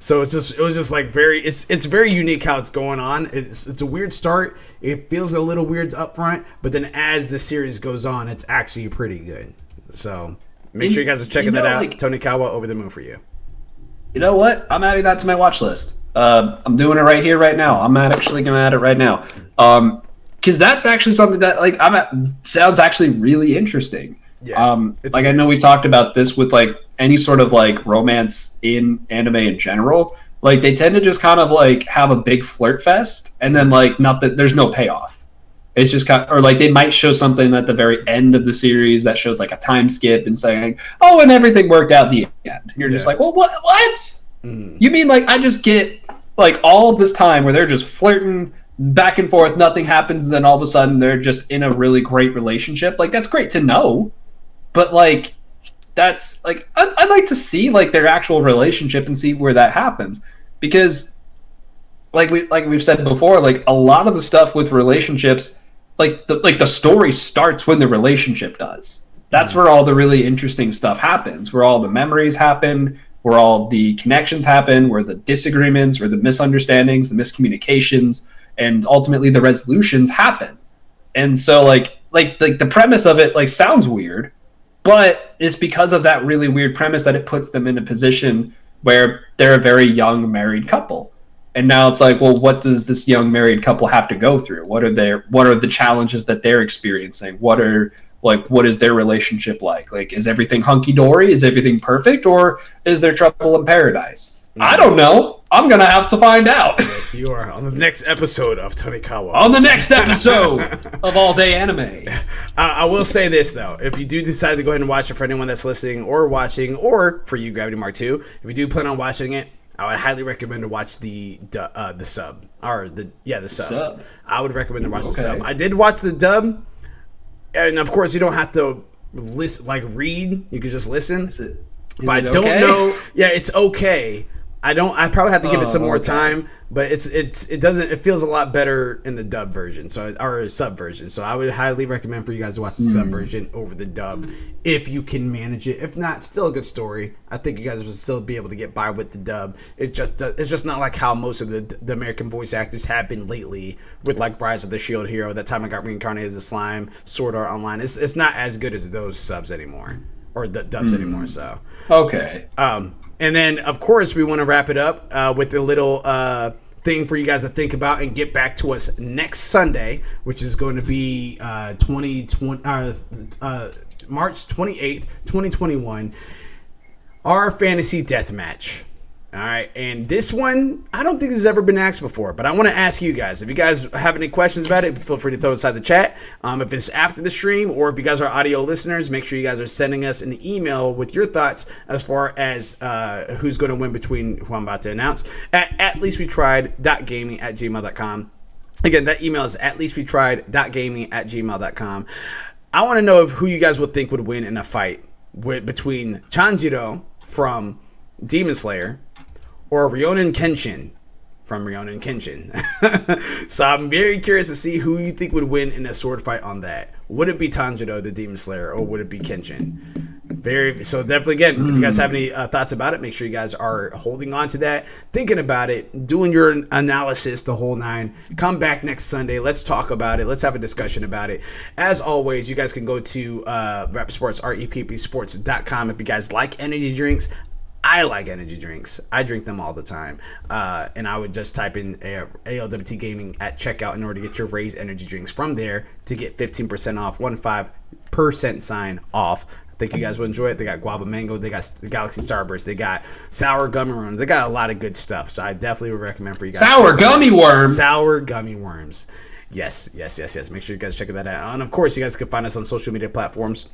So it was just like it's very unique how it's going on. It's a weird start. It feels a little weird up front, but then as the series goes on, it's actually pretty good. So make sure you guys are checking that out. Tonikawa, Over the Moon for You. You know what? I'm adding that to my watch list. I'm doing it right here, right now. I'm actually going to add it right now. Because that's actually something that sounds actually really interesting. Yeah, I know we talked about this with like any sort of like romance in anime in general. Like, they tend to just kind of like have a big flirt fest, and then like there's no payoff. It's just kind of, or like they might show something at the very end of the series that shows like a time skip and saying, "Oh, and everything worked out the end." And you're just like, "Well, what? What? You mean like I just get like all this time where they're just flirting back and forth, nothing happens, and then all of a sudden they're just in a really great relationship? Like that's great to know, but like that's like I'd like to see like their actual relationship and see where that happens because." Like we've said before, like a lot of the stuff with relationships, like the story starts when the relationship does. That's where all the really interesting stuff happens, where all the memories happen, where all the connections happen, where the disagreements, where the misunderstandings, the miscommunications, and ultimately the resolutions happen. And so like the premise of it like sounds weird, but it's because of that really weird premise that it puts them in a position where they're a very young married couple. And now it's like, well, what does this young married couple have to go through? What are the challenges that they're experiencing? What is their relationship like? Like, is everything hunky dory? Is everything perfect? Or is there trouble in paradise? I don't know. I'm going to have to find out. Yes, you are on the next episode of Tonikawa. On the next episode of All Day Anime. I will say this, though. If you do decide to go ahead and watch it, for anyone that's listening or watching, or for you, Gravity-Mark 2, if you do plan on watching it, I would highly recommend to watch the sub or the sub. I would recommend to watch the sub. I did watch the dub, and of course you don't have to listen like read. You can just listen. But I don't know. Yeah, it's okay. I probably have to give it some more time, but it feels a lot better in the dub version, or sub version. So I would highly recommend for you guys to watch the sub version over the dub if you can manage it. If not, still a good story. I think you guys will still be able to get by with the dub. It's just not like how most of the American voice actors have been lately with like Rise of the Shield Hero. That time I got reincarnated as a slime, Sword Art Online. It's not as good as those subs anymore or the dubs anymore. So okay. And then, of course, we want to wrap it up with a little thing for you guys to think about and get back to us next Sunday, which is going to be March 28th, 2021, our fantasy death match. All right, and this one, I don't think this has ever been asked before, but I want to ask you guys. If you guys have any questions about it, feel free to throw it inside the chat. If it's after the stream, or if you guys are audio listeners, make sure you guys are sending us an email with your thoughts as far as who's going to win between who I'm about to announce at leastwetried.gaming@gmail.com. Again, that email is atleastwetried.gaming@gmail.com. I want to know who you guys would think would win in a fight between Tanjiro from Demon Slayer or Ryonen Kenshin from Ryonen Kenshin. So I'm very curious to see who you think would win in a sword fight on that. Would it be Tanjiro, the Demon Slayer, or would it be Kenshin? So definitely, again, if you guys have any thoughts about it, make sure you guys are holding on to that, thinking about it, doing your analysis, the whole nine. Come back next Sunday. Let's talk about it. Let's have a discussion about it. As always, you guys can go to Rep Sports, reppsports.com if you guys like energy drinks. I like energy drinks. I drink them all the time. And I would just type in ALWT Gaming at checkout in order to get your Raise energy drinks from there to get 15% off, 15% sign off. I think you guys will enjoy it. They got guava mango. They got the Galaxy Starburst. They got sour gummy worms. They got a lot of good stuff. So I definitely would recommend for you guys. Sour gummy worms. Sour gummy worms. Yes. Make sure you guys check that out. And of course, you guys can find us on social media platforms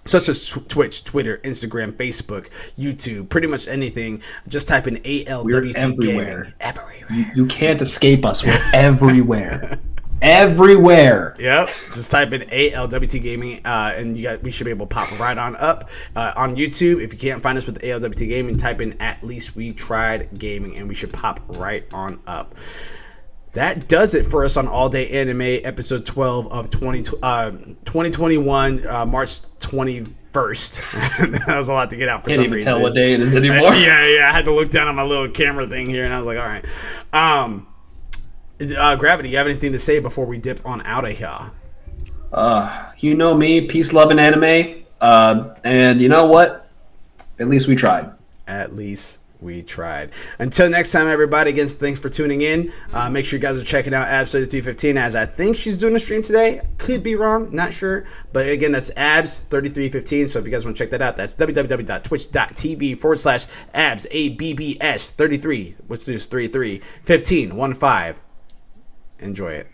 such as Twitch, Twitter, Instagram, Facebook, YouTube, pretty much anything. Just type in ALWT Gaming. Everywhere. You can't escape us. We're everywhere. Everywhere. Yep. Just type in ALWT Gaming, and we should be able to pop right on up. On YouTube, if you can't find us with ALWT Gaming, type in At Least We Tried Gaming, and we should pop right on up. That does it for us on All Day Anime, episode 12 of 2021, March 21st. That was a lot to get out for some reason. Can't even tell what day it is anymore. Yeah. I had to look down on my little camera thing here, and I was like, all right. Gravity, you have anything to say before we dip on out of here? You know me, peace, love, and anime. And you know what? At least we tried. At least we tried. Until next time, everybody, again, thanks for tuning in. Make sure you guys are checking out Abs3315, as I think she's doing a stream today. Could be wrong, not sure. But again, that's Abs3315. So if you guys want to check that out, that's www.twitch.tv/abs, ABBS33, which is 3315. Enjoy it.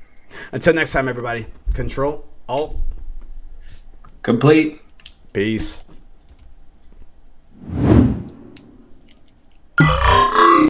Until next time, everybody. Control Alt. Complete. Peace.